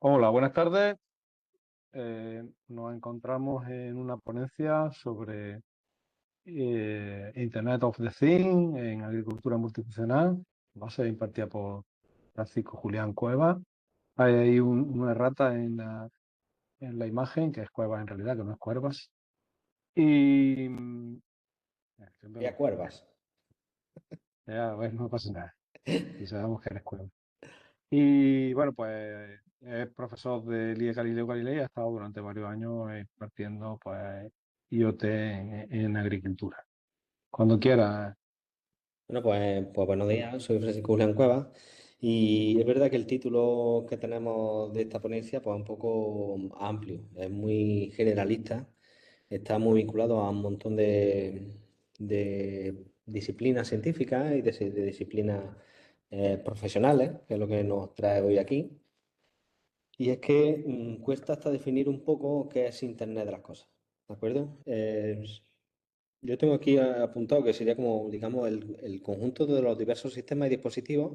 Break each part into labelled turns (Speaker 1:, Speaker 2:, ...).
Speaker 1: Hola, buenas tardes. Nos encontramos en una ponencia sobre Internet of the Things en agricultura multifuncional. Va a ser impartida por Francisco Julián Cuevas. Hay ahí una errata en la imagen, que es Cuevas en realidad, que no es Cuervas. Y siempre
Speaker 2: Y a
Speaker 1: lo-
Speaker 2: Cuervas.
Speaker 1: ya, bueno, no pasa nada. Y sabemos que eres Cuevas. Y bueno, pues es profesor de IE Galileo Galilei, ha estado durante varios años impartiendo pues IoT en agricultura. Cuando quiera.
Speaker 2: Bueno, pues buenos días, soy Francisco Julián Cuevas y es verdad que el título que tenemos de esta ponencia pues es un poco amplio, es muy generalista, está muy vinculado a un montón de disciplinas científicas y de disciplinas profesionales, que es lo que nos trae hoy aquí. Y es que cuesta hasta definir un poco qué es Internet de las cosas, ¿de acuerdo? Yo tengo aquí apuntado que sería como, digamos, el conjunto de los diversos sistemas y dispositivos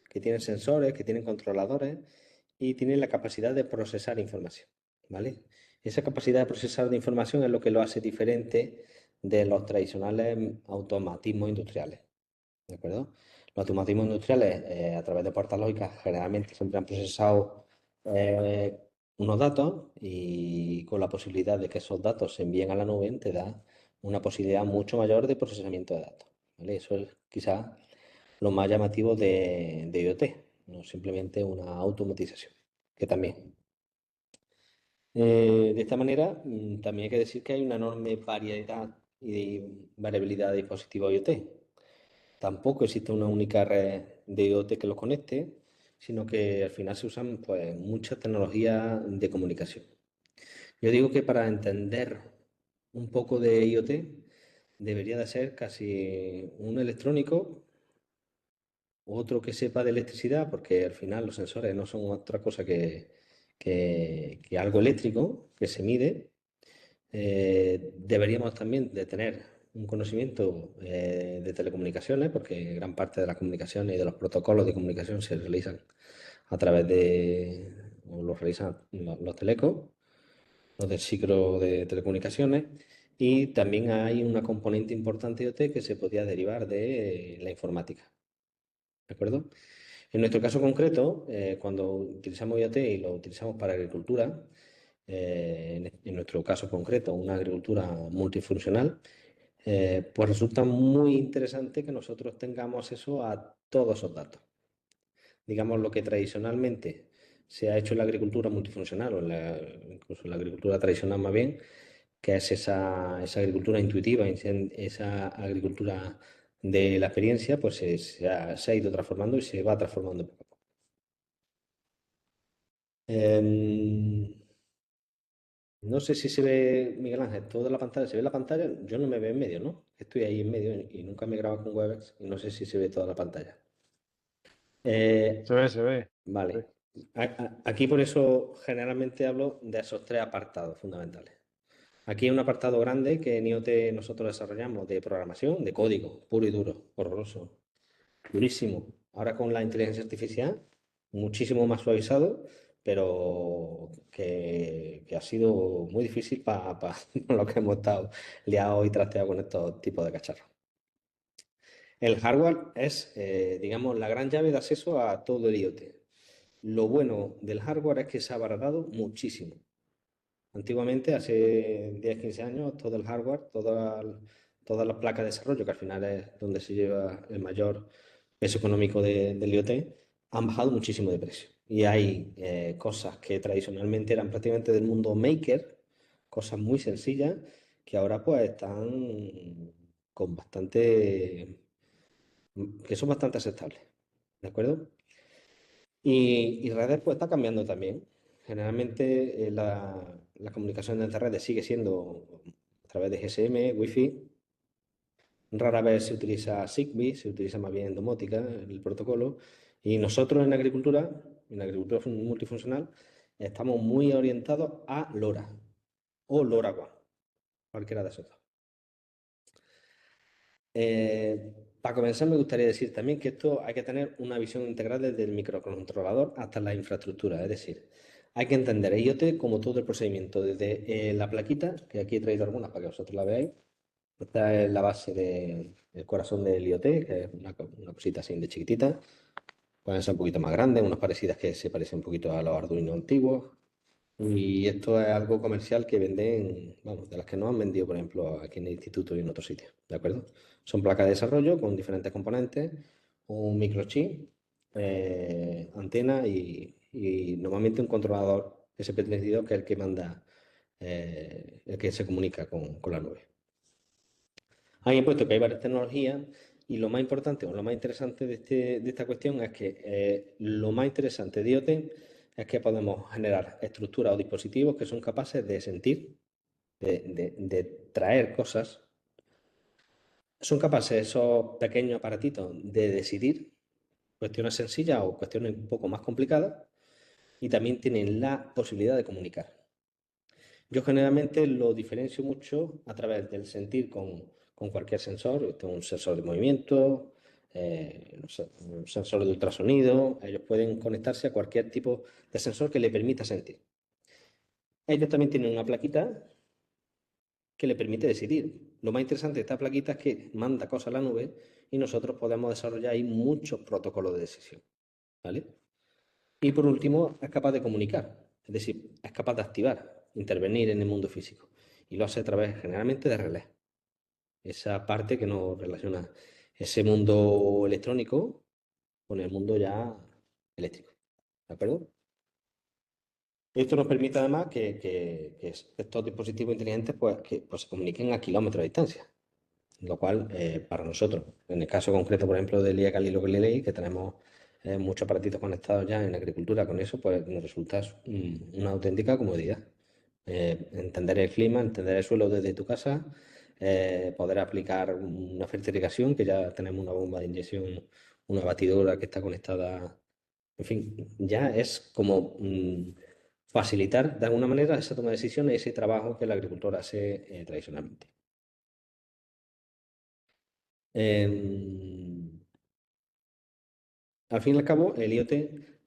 Speaker 2: que tienen sensores, que tienen controladores y tienen la capacidad de procesar información, ¿vale? Esa capacidad de procesar de información es lo que lo hace diferente de los tradicionales automatismos industriales, ¿de acuerdo? Los automatismos industriales, a través de puertas lógicas, generalmente siempre han procesado eh, unos datos y con la posibilidad de que esos datos se envíen a la nube, te da una posibilidad mucho mayor de procesamiento de datos, ¿vale? Eso es quizás lo más llamativo de IoT, no simplemente una automatización, que también. De esta manera, también hay que decir que hay una enorme variedad y variabilidad de dispositivos IoT. Tampoco existe una única red de IoT que los conecte, sino que al final se usan pues, muchas tecnologías de comunicación. Yo digo que para entender un poco de IoT debería de ser casi un electrónico, otro que sepa de electricidad, porque al final los sensores no son otra cosa que algo eléctrico que se mide. Deberíamos también de tener un conocimiento de telecomunicaciones, porque gran parte de las comunicaciones y de los protocolos de comunicación se realizan a través o los realizan los telecos, los del ciclo de telecomunicaciones. Y también hay una componente importante de IoT que se podría derivar de la informática. ¿De acuerdo? En nuestro caso concreto, cuando utilizamos IoT y lo utilizamos para agricultura, en nuestro caso concreto, una agricultura multifuncional, pues resulta muy interesante que nosotros tengamos acceso a todos esos datos. Digamos, lo que tradicionalmente se ha hecho en la agricultura multifuncional, incluso en la agricultura tradicional más bien, que es esa agricultura intuitiva, esa agricultura de la experiencia, pues se ha ido transformando y se va transformando poco a poco. Em, no sé si se ve, Miguel Ángel, toda la pantalla. ¿Se ve la pantalla? Yo no me veo en medio, ¿no? Estoy ahí en medio y nunca me he grabado con Webex y no sé si se ve toda la pantalla.
Speaker 1: Se
Speaker 2: Eh,
Speaker 1: ve, se ve. Se ve.
Speaker 2: vale. Aquí por eso generalmente hablo de esos tres apartados fundamentales. Aquí hay un apartado grande que en IoT nosotros desarrollamos de programación, de código, puro y duro, horroroso, durísimo. Ahora con la inteligencia artificial, muchísimo más suavizado, pero que ha sido muy difícil para lo que hemos estado liados y trasteados con estos tipos de cacharros. El hardware es, digamos, la gran llave de acceso a todo el IoT. Lo bueno del hardware es que se ha abaratado muchísimo. Antiguamente, hace 10 15 años, todo el hardware, todas las placas de desarrollo, que al final es donde se lleva el mayor peso económico del IoT, han bajado muchísimo de precio. Y hay cosas que tradicionalmente eran prácticamente del mundo maker, cosas muy sencillas, que ahora pues están con que son bastante aceptables. ¿De acuerdo? Y redes pues está cambiando también. Generalmente la comunicación entre redes sigue siendo a través de GSM, Wi-Fi. Rara vez se utiliza Zigbee, se utiliza más bien domótica, el protocolo. Y nosotros en agricultura multifuncional, estamos muy orientados a LoRa o LoRaWAN, cualquiera de esos dos. para comenzar, me gustaría decir también que esto hay que tener una visión integral desde el microcontrolador hasta la infraestructura. Es decir, hay que entender el IoT como todo el procedimiento, desde la plaquita, que aquí he traído algunas para que vosotros la veáis. Esta es la base del corazón del IoT, que es una cosita así de chiquitita. Pueden ser un poquito más grandes, unas parecidas que se parecen un poquito a los Arduino antiguos. Y esto es algo comercial que venden, vamos, de las que no han vendido, por ejemplo, aquí en el instituto y en otros sitios, ¿de acuerdo? Son placas de desarrollo con diferentes componentes, un microchip, antena y normalmente un controlador SP32 que es el que manda, el que se comunica con la nube. Han puesto que hay varias tecnologías y lo más importante o lo más interesante de esta cuestión es que lo más interesante de IoT es que podemos generar estructuras o dispositivos que son capaces de sentir, de traer cosas. Son capaces esos pequeños aparatitos de decidir cuestiones sencillas o cuestiones un poco más complicadas y también tienen la posibilidad de comunicar. Yo generalmente lo diferencio mucho a través del sentir con cualquier sensor. Esto es un sensor de movimiento, no sé, un sensor de ultrasonido. Ellos pueden conectarse a cualquier tipo de sensor que le permita sentir. Ellos también tienen una plaquita que le permite decidir. Lo más interesante de esta plaquita es que manda cosas a la nube y nosotros podemos desarrollar ahí muchos protocolos de decisión. ¿Vale? Y por último, es capaz de comunicar, es decir, es capaz de activar, intervenir en el mundo físico. Y lo hace a través generalmente de relés. Esa parte que nos relaciona ese mundo electrónico con el mundo ya eléctrico. ¿De acuerdo? Esto nos permite además que estos dispositivos inteligentes pues, se comuniquen a kilómetros de distancia, lo cual para nosotros, en el caso concreto, por ejemplo, del IA Galileo Galilei, que tenemos muchos aparatitos conectados ya en agricultura con eso, pues nos resulta una auténtica comodidad. Entender el clima, entender el suelo desde tu casa, poder aplicar una fertilización, que ya tenemos una bomba de inyección, una batidora que está conectada, en fin, ya es como facilitar de alguna manera esa toma de decisiones, ese trabajo que la agricultura hace tradicionalmente. Em, Al fin y al cabo, el IoT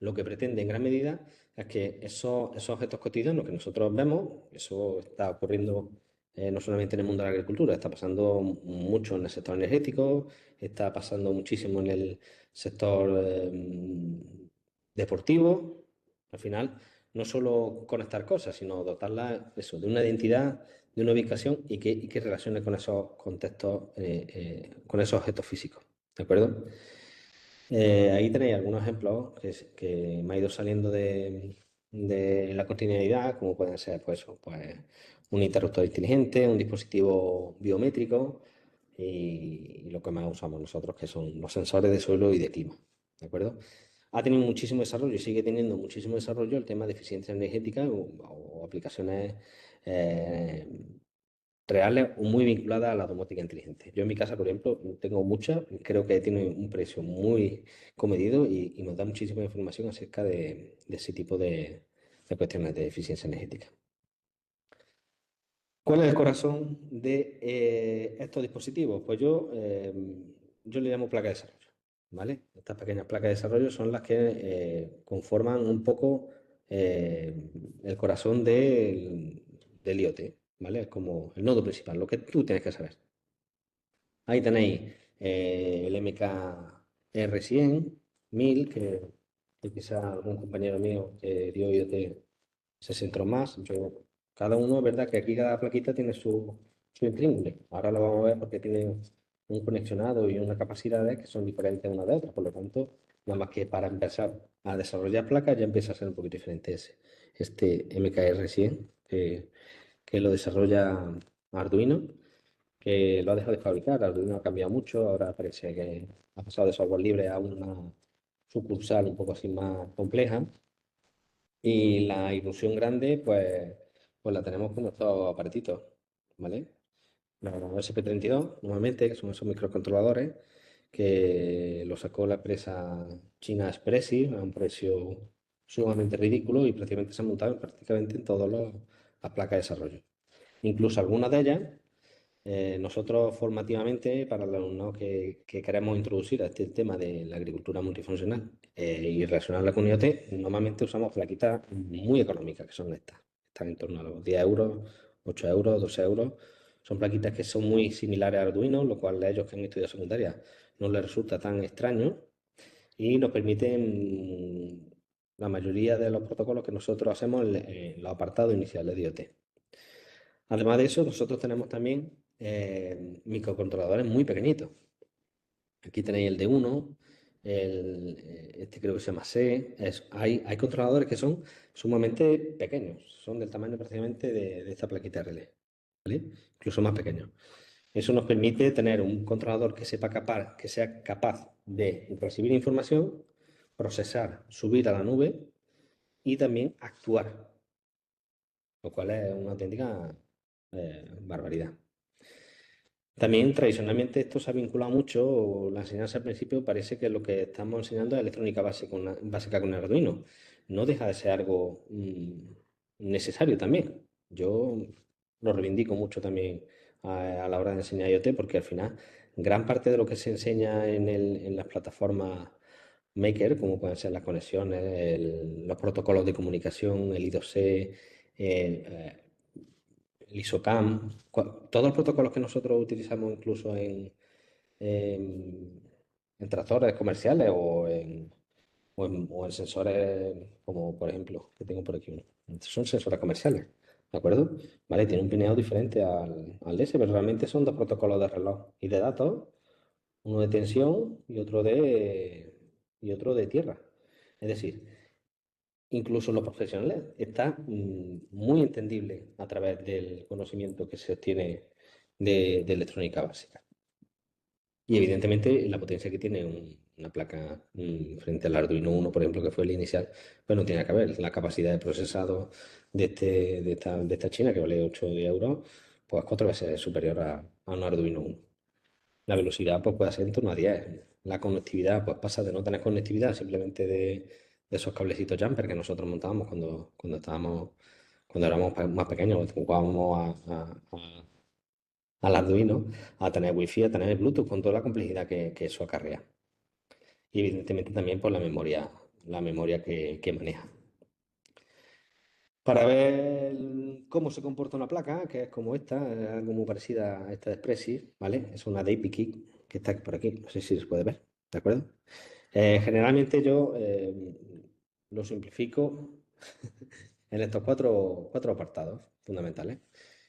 Speaker 2: lo que pretende en gran medida es que esos objetos cotidianos que nosotros vemos, eso está ocurriendo no solamente en el mundo de la agricultura, está pasando mucho en el sector energético, está pasando muchísimo en el sector deportivo. Al final, no solo conectar cosas, sino dotarlas eso, de una identidad, de una ubicación y que relacione con esos contextos, con esos objetos físicos. ¿De acuerdo? Ahí tenéis algunos ejemplos que me ha ido saliendo de la continuidad, como pueden ser pues, un interruptor inteligente, un dispositivo biométrico y lo que más usamos nosotros, que son los sensores de suelo y de clima. ¿De acuerdo? Ha tenido muchísimo desarrollo y sigue teniendo muchísimo desarrollo el tema de eficiencia energética o aplicaciones eh, reales o muy vinculadas a la domótica inteligente. Yo en mi casa, por ejemplo, tengo muchas, creo que tiene un precio muy comedido y nos da muchísima información acerca de ese tipo de cuestiones de eficiencia energética. ¿Cuál es el corazón de estos dispositivos? Pues yo le llamo placa de desarrollo, ¿vale? Estas pequeñas placas de desarrollo son las que conforman un poco eh, el corazón del IoT, ¿vale? Es como el nodo principal, lo que tú tienes que saber. Ahí tenéis el MKR100, 1000, que quizá algún compañero mío que dio IoT se centró más. Cada uno, es verdad que aquí cada plaquita tiene su intríngulis. Ahora lo vamos a ver porque tiene un conexionado y unas capacidades que son diferentes una de otras. Por lo tanto, nada más que para empezar a desarrollar placas ya empieza a ser un poquito diferente este MKR100 que lo desarrolla Arduino, que lo ha dejado de fabricar. Arduino ha cambiado mucho, ahora parece que ha pasado de software libre a una sucursal un poco así más compleja. Y la ilusión grande, pues la tenemos con estos aparatitos, ¿vale? Los SP32, nuevamente, que son esos microcontroladores, que lo sacó la empresa china Espressif a un precio sumamente ridículo y prácticamente se han montado prácticamente en todas las placas de desarrollo. Incluso algunas de ellas Nosotros formativamente, para los alumnos que queremos introducir a este tema de la agricultura multifuncional y relacionarla con IoT, normalmente usamos plaquitas muy económicas, que son estas. Están en torno a los 10 euros, 8 euros, 12 euros. Son plaquitas que son muy similares a Arduino, lo cual a ellos que han estudiado secundaria no les resulta tan extraño y nos permiten la mayoría de los protocolos que nosotros hacemos en los apartados iniciales de IoT. Además de eso, nosotros tenemos también microcontroladores muy pequeñitos. Aquí tenéis el D1, este creo que se llama C. Hay controladores que son sumamente pequeños, son del tamaño prácticamente de esta plaquita relé, ¿vale? Incluso más pequeños. Eso nos permite tener un controlador que sea capaz de recibir información, procesar, subir a la nube y también actuar, lo cual es una auténtica barbaridad. También tradicionalmente esto se ha vinculado mucho, o la enseñanza al principio parece que lo que estamos enseñando es electrónica básica con Arduino. No deja de ser algo necesario también. Yo lo reivindico mucho también a la hora de enseñar IoT porque al final gran parte de lo que se enseña en las plataformas Maker, como pueden ser las conexiones, los protocolos de comunicación, el I2C, el ISOCAM, todos los protocolos que nosotros utilizamos incluso en, en tractores comerciales o en sensores como por ejemplo, que tengo por aquí uno. Son sensores comerciales, ¿de acuerdo? Vale, tiene un pineado diferente al de ese, pero realmente son dos protocolos de reloj y de datos, uno de tensión y otro de tierra. Es decir, incluso los profesionales, está muy entendible a través del conocimiento que se obtiene de electrónica básica. Y evidentemente la potencia que tiene una placa frente al Arduino Uno, por ejemplo, que fue el inicial, pues no tiene que ver. La capacidad de procesado de esta China, que vale 8 euros, pues 4 veces superior a un Arduino Uno. La velocidad pues, puede ser en torno a 10. La conectividad pues, pasa de no tener conectividad simplemente de esos cablecitos jumper que nosotros montábamos cuando éramos más pequeños, cuando jugábamos al Arduino, a tener Wi-Fi, a tener Bluetooth, con toda la complejidad que eso acarrea. Y evidentemente también por la memoria que maneja. Para ver cómo se comporta una placa, que es como esta, algo muy parecida a esta de Expressis, ¿vale? Es una de Kit que está por aquí, no sé si se puede ver, ¿de acuerdo? Generalmente yo lo simplifico en estos cuatro apartados fundamentales.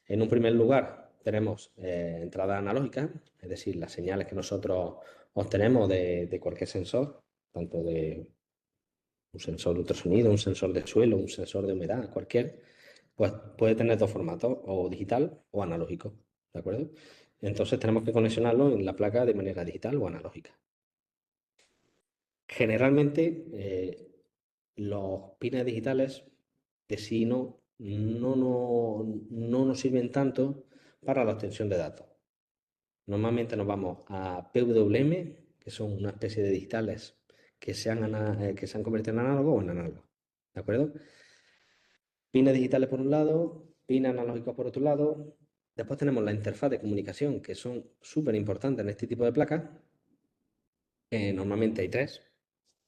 Speaker 2: En un primer lugar tenemos entrada analógica, es decir, las señales que nosotros obtenemos de cualquier sensor, tanto de un sensor de ultrasonido, un sensor de suelo, un sensor de humedad, cualquier, pues puede tener dos formatos, o digital o analógico, ¿de acuerdo? Entonces tenemos que conexionarlo en la placa de manera digital o analógica. Generalmente los pines digitales de sí no nos sirven tanto para la obtención de datos. Normalmente nos vamos a PWM, que son una especie de digitales que se han convertido en análogo o en análogo. ¿De acuerdo? Pines digitales por un lado, pines analógicos por otro lado. Después tenemos la interfaz de comunicación, que son súper importantes en este tipo de placas. Normalmente hay tres: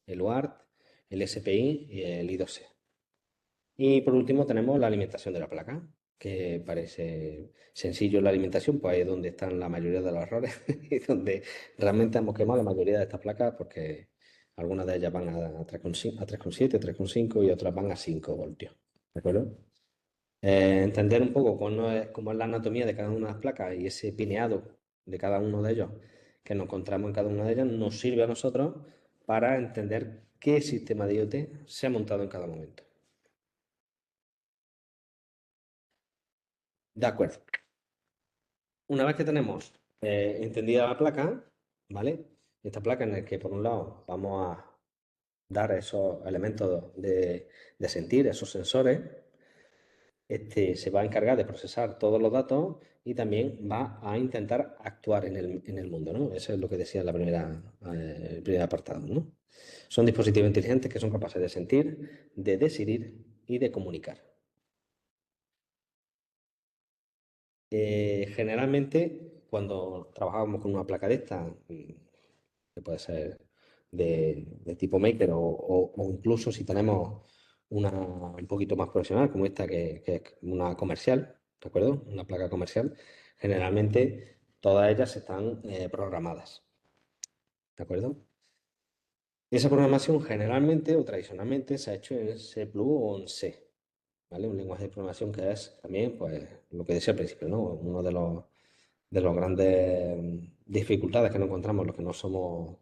Speaker 2: el UART, el SPI y el I2C. Y por último tenemos la alimentación de la placa, que parece sencillo la alimentación, pues ahí es donde están la mayoría de los errores y donde realmente hemos quemado la mayoría de estas placas porque algunas de ellas van a 3,7, 3,5 y otras van a 5 voltios. ¿De acuerdo? Entender un poco cómo es la anatomía de cada una de las placas y ese pineado de cada uno de ellos que nos encontramos en cada una de ellas nos sirve a nosotros para entender qué sistema de IoT se ha montado en cada momento. De acuerdo. Una vez que tenemos entendida la placa, ¿vale? Esta placa en la que por un lado vamos a dar esos elementos de sentir, esos sensores, se va a encargar de procesar todos los datos y también va a intentar actuar en el mundo, ¿no? Eso es lo que decía en el primer apartado, ¿no? Son dispositivos inteligentes que son capaces de sentir, de decidir y de comunicar. Generalmente, cuando trabajábamos con una placa de esta, que puede ser de tipo maker o incluso si tenemos una un poquito más profesional como esta, que es una comercial, ¿de acuerdo? Una placa comercial, generalmente todas ellas están programadas, ¿de acuerdo? Y esa programación generalmente o tradicionalmente se ha hecho en C++ o en C, ¿vale? Un lenguaje de programación que es también, pues, lo que decía al principio, ¿no? Uno de los grandes dificultades que nos encontramos los que no somos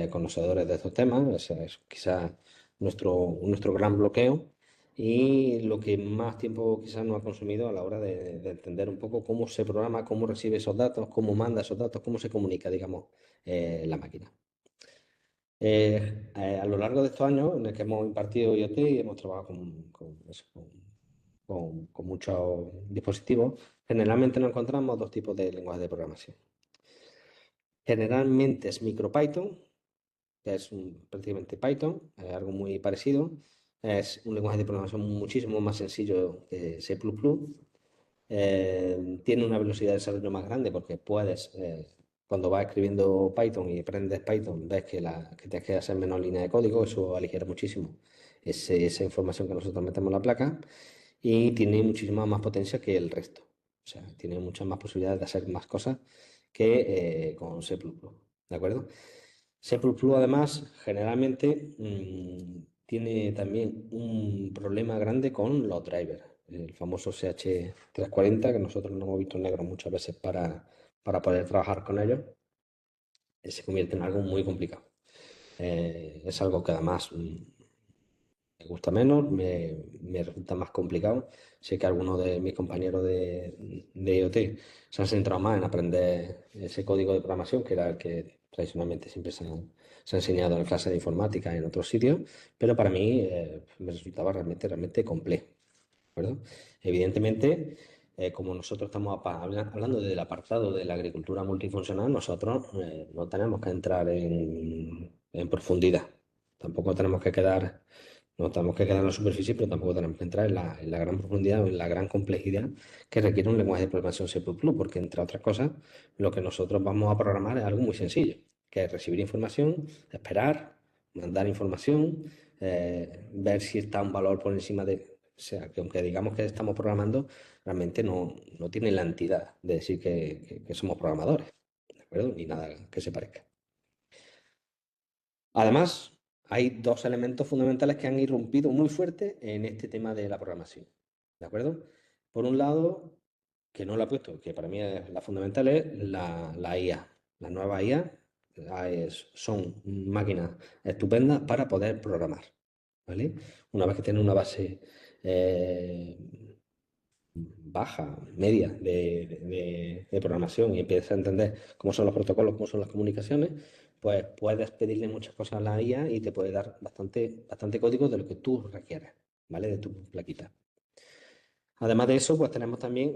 Speaker 2: conocedores de estos temas. Ese es quizás nuestro gran bloqueo y lo que más tiempo quizás nos ha consumido a la hora de entender un poco cómo se programa, cómo recibe esos datos, cómo manda esos datos, cómo se comunica, digamos, la máquina. A lo largo de estos años en el que hemos impartido IoT y hemos trabajado con muchos dispositivos, generalmente nos encontramos dos tipos de lenguajes de programación. Generalmente es MicroPython, que es prácticamente Python, algo muy parecido. Es un lenguaje de programación muchísimo más sencillo que C++. Tiene una velocidad de desarrollo más grande porque puedes, cuando vas escribiendo Python y aprendes Python, ves que tienes que hacer menos líneas de código, eso aligera muchísimo esa información que nosotros metemos en la placa y tiene muchísima más potencia que el resto. O sea, tiene muchas más posibilidades de hacer más cosas que con C++. ¿De acuerdo? C++ además generalmente tiene también un problema grande con los drivers, el famoso CH340 que nosotros no hemos visto en negro muchas veces para poder trabajar con ellos, se convierte en algo muy complicado. Es algo que además me gusta menos, me resulta más complicado. Sé que algunos de mis compañeros de IoT se han centrado más en aprender ese código de programación, que era el que tradicionalmente siempre se ha enseñado en clases de informática en otros sitios, pero para mí me resultaba realmente complejo. ¿De acuerdo? Evidentemente, como nosotros estamos hablando del apartado de la agricultura multifuncional, nosotros no tenemos que entrar en profundidad. Tampoco tenemos que quedar no tenemos que quedar en la superficie, pero tampoco tenemos que entrar en la gran profundidad o en la gran complejidad que requiere un lenguaje de programación C++, porque entre otras cosas, lo que nosotros vamos a programar es algo muy sencillo, que es recibir información, esperar, mandar información, ver si está un valor por encima de... O sea, que aunque digamos que estamos programando, realmente no tiene la entidad de decir que somos programadores, ¿de acuerdo? Ni nada que se parezca. Además, hay dos elementos fundamentales que han irrumpido muy fuerte en este tema de la programación. ¿De acuerdo? Por un lado, que no la he puesto, que para mí es la fundamental, es la IA. Las nuevas IA son máquinas estupendas para poder programar. ¿Vale? Una vez que tienen una base eh, baja, media de programación y empiezas a entender cómo son los protocolos, cómo son las comunicaciones, pues puedes pedirle muchas cosas a la IA y te puede dar bastante código de lo que tú requieres, ¿vale? De tu plaquita. Además de eso, pues tenemos también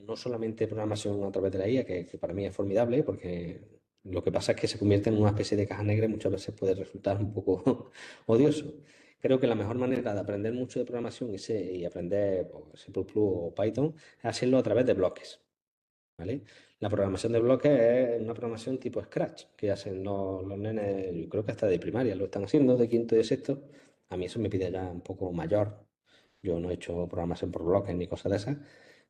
Speaker 2: no solamente programación a través de la IA, que para mí es formidable, porque lo que pasa es que se convierte en una especie de caja negra y muchas veces puede resultar un poco odioso. Creo que la mejor manera de aprender mucho de programación y aprender pues, C++ o Python es hacerlo a través de bloques, ¿vale? La programación de bloques es una programación tipo Scratch, que hacen los nenes, yo creo que hasta de primaria lo están haciendo, de quinto y de sexto. A mí eso me pide ya un poco mayor. Yo no he hecho programación por bloques ni cosas de esas.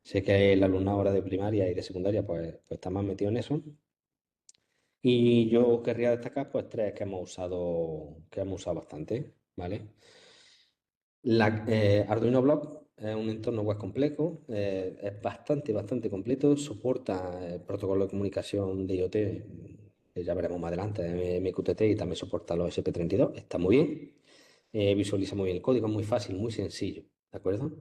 Speaker 2: Sé que el alumnado ahora de primaria y de secundaria pues está más metido en eso. Y yo querría destacar pues tres que hemos usado bastante, ¿vale? Arduino Block es un entorno web complejo, es bastante completo, soporta el protocolo de comunicación de IoT, que ya veremos más adelante, MQTT, y también soporta los SP32, está muy bien, visualiza muy bien el código, es muy fácil, muy sencillo, ¿de acuerdo?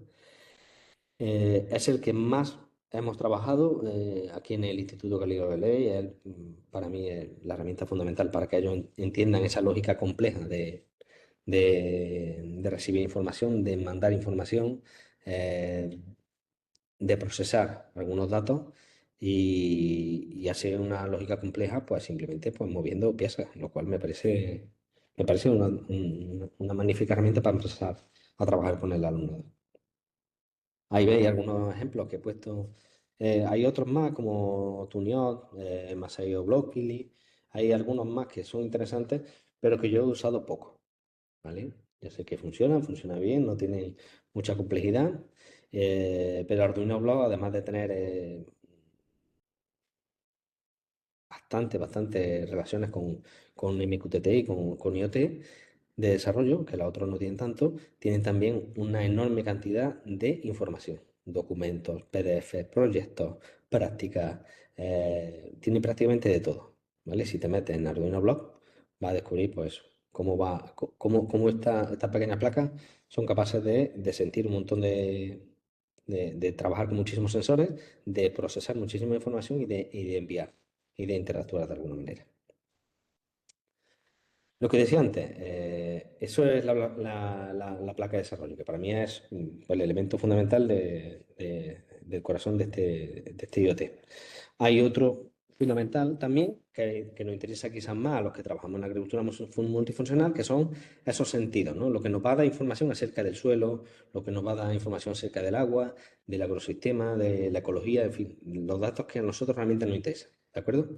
Speaker 2: Es el que más hemos trabajado aquí en el Instituto Galileo Galilei. Para mí es la herramienta fundamental para que ellos entiendan esa lógica compleja de recibir información, de mandar información, eh, de procesar algunos datos y hacer una lógica compleja, pues simplemente pues, moviendo piezas, lo cual me parece una magnífica herramienta para empezar a trabajar con el alumnado. Ahí veis algunos ejemplos que he puesto Hay otros más como Tuniot, Maseo Blockly, hay algunos más que son interesantes, pero que yo he usado poco, ¿vale? Ya sé que funcionan, funciona bien, no tienen mucha complejidad, pero Arduino Block, además de tener bastante relaciones con MQTT y con IoT de desarrollo, que los otros no tienen tanto, tienen también una enorme cantidad de información, documentos, PDF, proyectos, prácticas, tiene prácticamente de todo, ¿vale? Si te metes en Arduino Blog, vas a descubrir pues cómo estas pequeñas placas son capaces de sentir un montón de trabajar con muchísimos sensores, de procesar muchísima información y de enviar y de interactuar de alguna manera. Lo que decía antes, eso es la placa de desarrollo, que para mí es el elemento fundamental del corazón de este IoT. Hay otro fundamental también que nos interesa quizás más a los que trabajamos en la agricultura multifuncional, que son esos sentidos, ¿no? Lo que nos va a dar información acerca del suelo, lo que nos va a dar información acerca del agua, del ecosistema, de la ecología, en fin, los datos que a nosotros realmente nos interesan, ¿de acuerdo?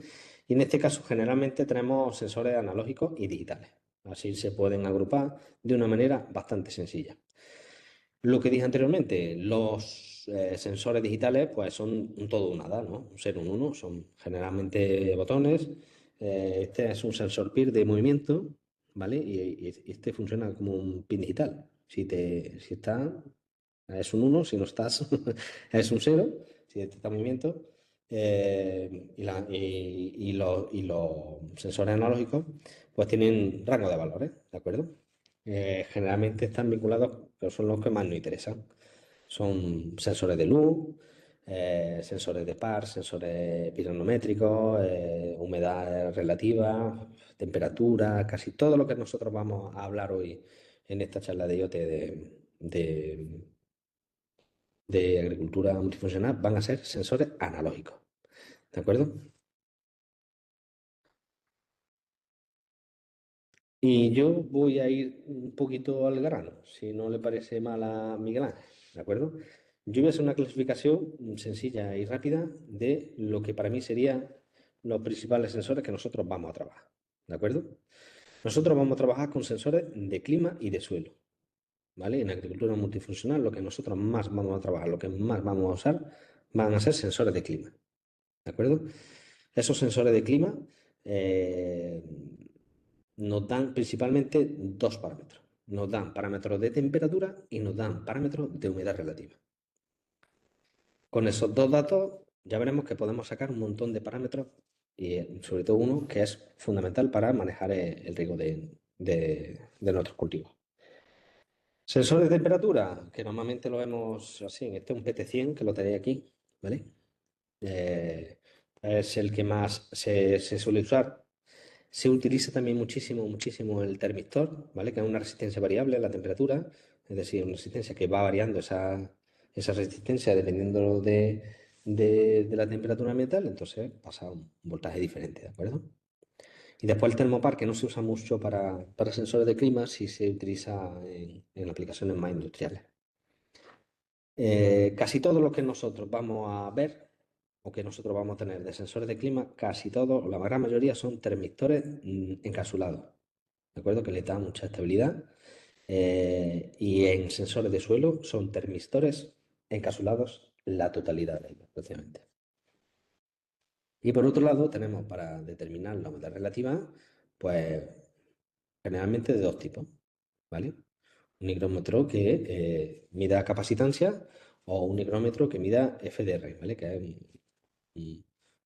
Speaker 2: Y en este caso, generalmente tenemos sensores analógicos y digitales. Así se pueden agrupar de una manera bastante sencilla. Lo que dije anteriormente, los sensores digitales pues son un todo o nada, ¿no? Un ser, un uno, son generalmente botones. Este es un sensor PIR de movimiento, ¿vale? Y este funciona como un pin digital. Si está, es un 1, si no estás, es un 0, si detecta movimiento. Y los sensores analógicos pues tienen rango de valores, ¿de acuerdo? Generalmente están vinculados, pero son los que más nos interesan. Son sensores de luz, sensores de par, sensores pironométricos, humedad relativa, temperatura, casi todo lo que nosotros vamos a hablar hoy en esta charla de IoT de, de agricultura multifuncional van a ser sensores analógicos. ¿De acuerdo? Y yo voy a ir un poquito al grano, si no le parece mal a Miguel Ángel, ¿de acuerdo? Yo voy a hacer una clasificación sencilla y rápida de lo que para mí serían los principales sensores que nosotros vamos a trabajar, ¿de acuerdo? Nosotros vamos a trabajar con sensores de clima y de suelo, ¿vale? En agricultura multifuncional lo que nosotros más vamos a trabajar, lo que más vamos a usar, van a ser sensores de clima, ¿de acuerdo? Esos sensores de clima eh, nos dan principalmente dos parámetros. Nos dan parámetros de temperatura y nos dan parámetros de humedad relativa. Con esos dos datos ya veremos que podemos sacar un montón de parámetros y sobre todo uno que es fundamental para manejar el riego de nuestros cultivos. Sensor de temperatura, que normalmente lo vemos así, este es un PT100 que lo tenéis aquí, ¿vale? Es el que más se suele usar. Se utiliza también muchísimo el termistor, ¿vale? Que es una resistencia variable a la temperatura, es decir, una resistencia que va variando esa resistencia dependiendo de la temperatura ambiental, entonces pasa a un voltaje diferente, ¿de acuerdo? Y después el termopar, que no se usa mucho para sensores de clima, sí se utiliza en aplicaciones más industriales. Casi todo lo que nosotros vamos a ver o que nosotros vamos a tener de sensores de clima, casi todos, o la gran mayoría, son termistores encapsulados, ¿de acuerdo? Que le da mucha estabilidad. Y en sensores de suelo son termistores encapsulados la totalidad de ellos, prácticamente. Y por otro lado, tenemos para determinar la humedad relativa, pues generalmente de dos tipos, ¿vale? Un higrómetro que mida capacitancia o un higrómetro que mida FDR, ¿vale? Que es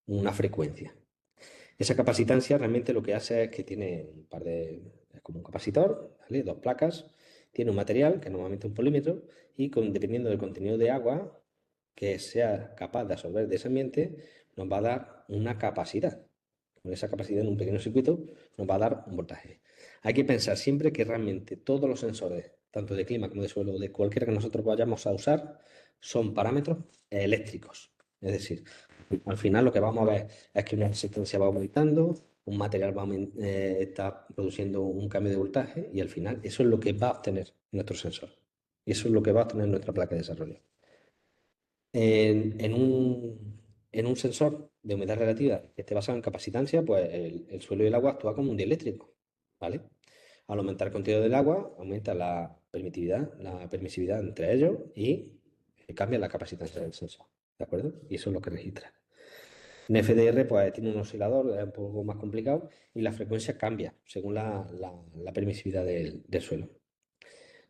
Speaker 2: una frecuencia. Esa capacitancia realmente lo que hace es que tiene un par de... es como un capacitor, ¿vale? Dos placas, tiene un material que normalmente es un polímetro y dependiendo del contenido de agua que sea capaz de absorber de ese ambiente, nos va a dar una capacidad. Con esa capacidad en un pequeño circuito nos va a dar un voltaje. Hay que pensar siempre que realmente todos los sensores, tanto de clima como de suelo, de cualquiera que nosotros vayamos a usar, son parámetros eléctricos. Es decir, al final lo que vamos a ver es que una resistencia va aumentando, un material está produciendo un cambio de voltaje y al final eso es lo que va a obtener nuestro sensor. Y eso es lo que va a obtener nuestra placa de desarrollo. En un sensor de humedad relativa que esté basado en capacitancia, pues el suelo y el agua actúa como un dieléctrico, ¿vale? Al aumentar el contenido del agua, aumenta la permisividad entre ellos y cambia la capacitancia del sensor, ¿de acuerdo? Y eso es lo que registra. En FDR, pues tiene un oscilador, es un poco más complicado, y la frecuencia cambia según la permisividad del suelo.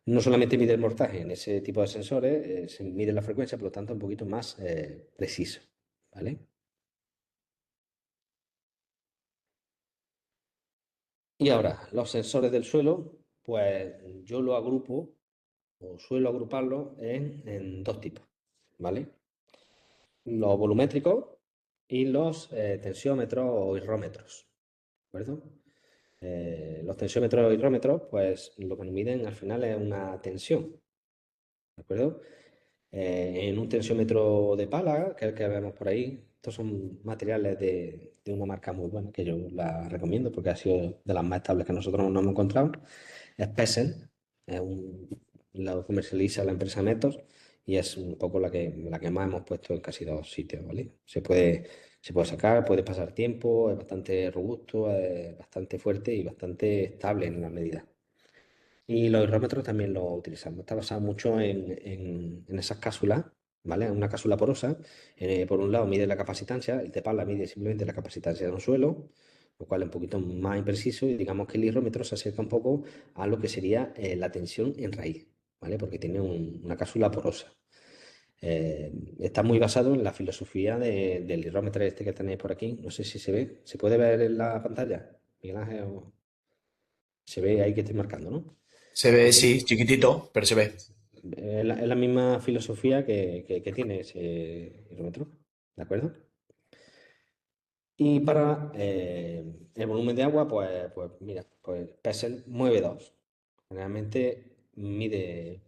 Speaker 2: No solamente mide el voltaje en ese tipo de sensores, se mide la frecuencia, por lo tanto, un poquito más preciso, ¿vale? Y ahora, los sensores del suelo, pues yo lo agrupo, o suelo agruparlo en dos tipos, ¿vale? Los volumétricos y los tensiómetros o hidrómetros, ¿de acuerdo? Los tensiómetros o hidrómetros, pues lo que nos miden al final es una tensión, ¿de acuerdo? En un tensiómetro de pala, que es el que vemos por ahí, estos son materiales de una marca muy buena, que yo la recomiendo porque ha sido de las más estables que nosotros nos hemos encontrado. Es Pesen, la comercializa la empresa Metos y es un poco la que más hemos puesto en casi todos sitios, ¿vale? Se puede sacar, puede pasar tiempo, es bastante robusto, es bastante fuerte y bastante estable en la medida. Y los hidrómetros también los utilizamos. Está basado mucho en esas cápsulas, ¿vale? Una cápsula porosa. Por un lado mide la capacitancia, el TEPAL la mide simplemente la capacitancia de un suelo, lo cual es un poquito más impreciso. Y digamos que el hidrómetro se acerca un poco a lo que sería la tensión en raíz, ¿vale? Porque tiene una cápsula porosa. Está muy basado en la filosofía del hidrómetro este que tenéis por aquí. No sé si se ve. ¿Se puede ver en la pantalla, Miguel Ángel? Se ve ahí que estoy marcando, ¿no?
Speaker 3: Se ve,
Speaker 2: ¿Ok?
Speaker 3: sí, chiquitito, pero se ve.
Speaker 2: Es la misma filosofía que tiene ese hidrómetro, ¿de acuerdo? Y para el volumen de agua, pues mira, pues PESEL mueve dos. Generalmente mide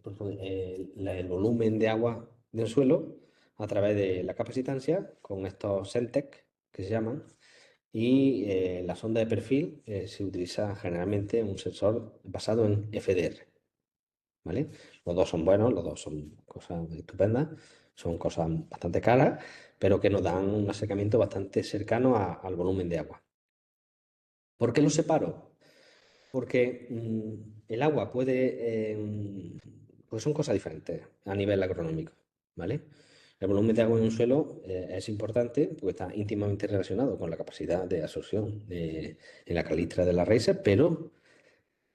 Speaker 2: el volumen de agua del suelo a través de la capacitancia con estos Sentec que se llaman. Y la sonda de perfil se utiliza generalmente un sensor basado en FDR. ¿Vale? Los dos son buenos, los dos son cosas estupendas, son cosas bastante caras, pero que nos dan un acercamiento bastante cercano al volumen de agua. ¿Por qué los separo? Porque el agua pues son cosas diferentes a nivel agronómico, ¿vale? El volumen de agua en un suelo es importante porque está íntimamente relacionado con la capacidad de absorción en la calistra de las raíces, pero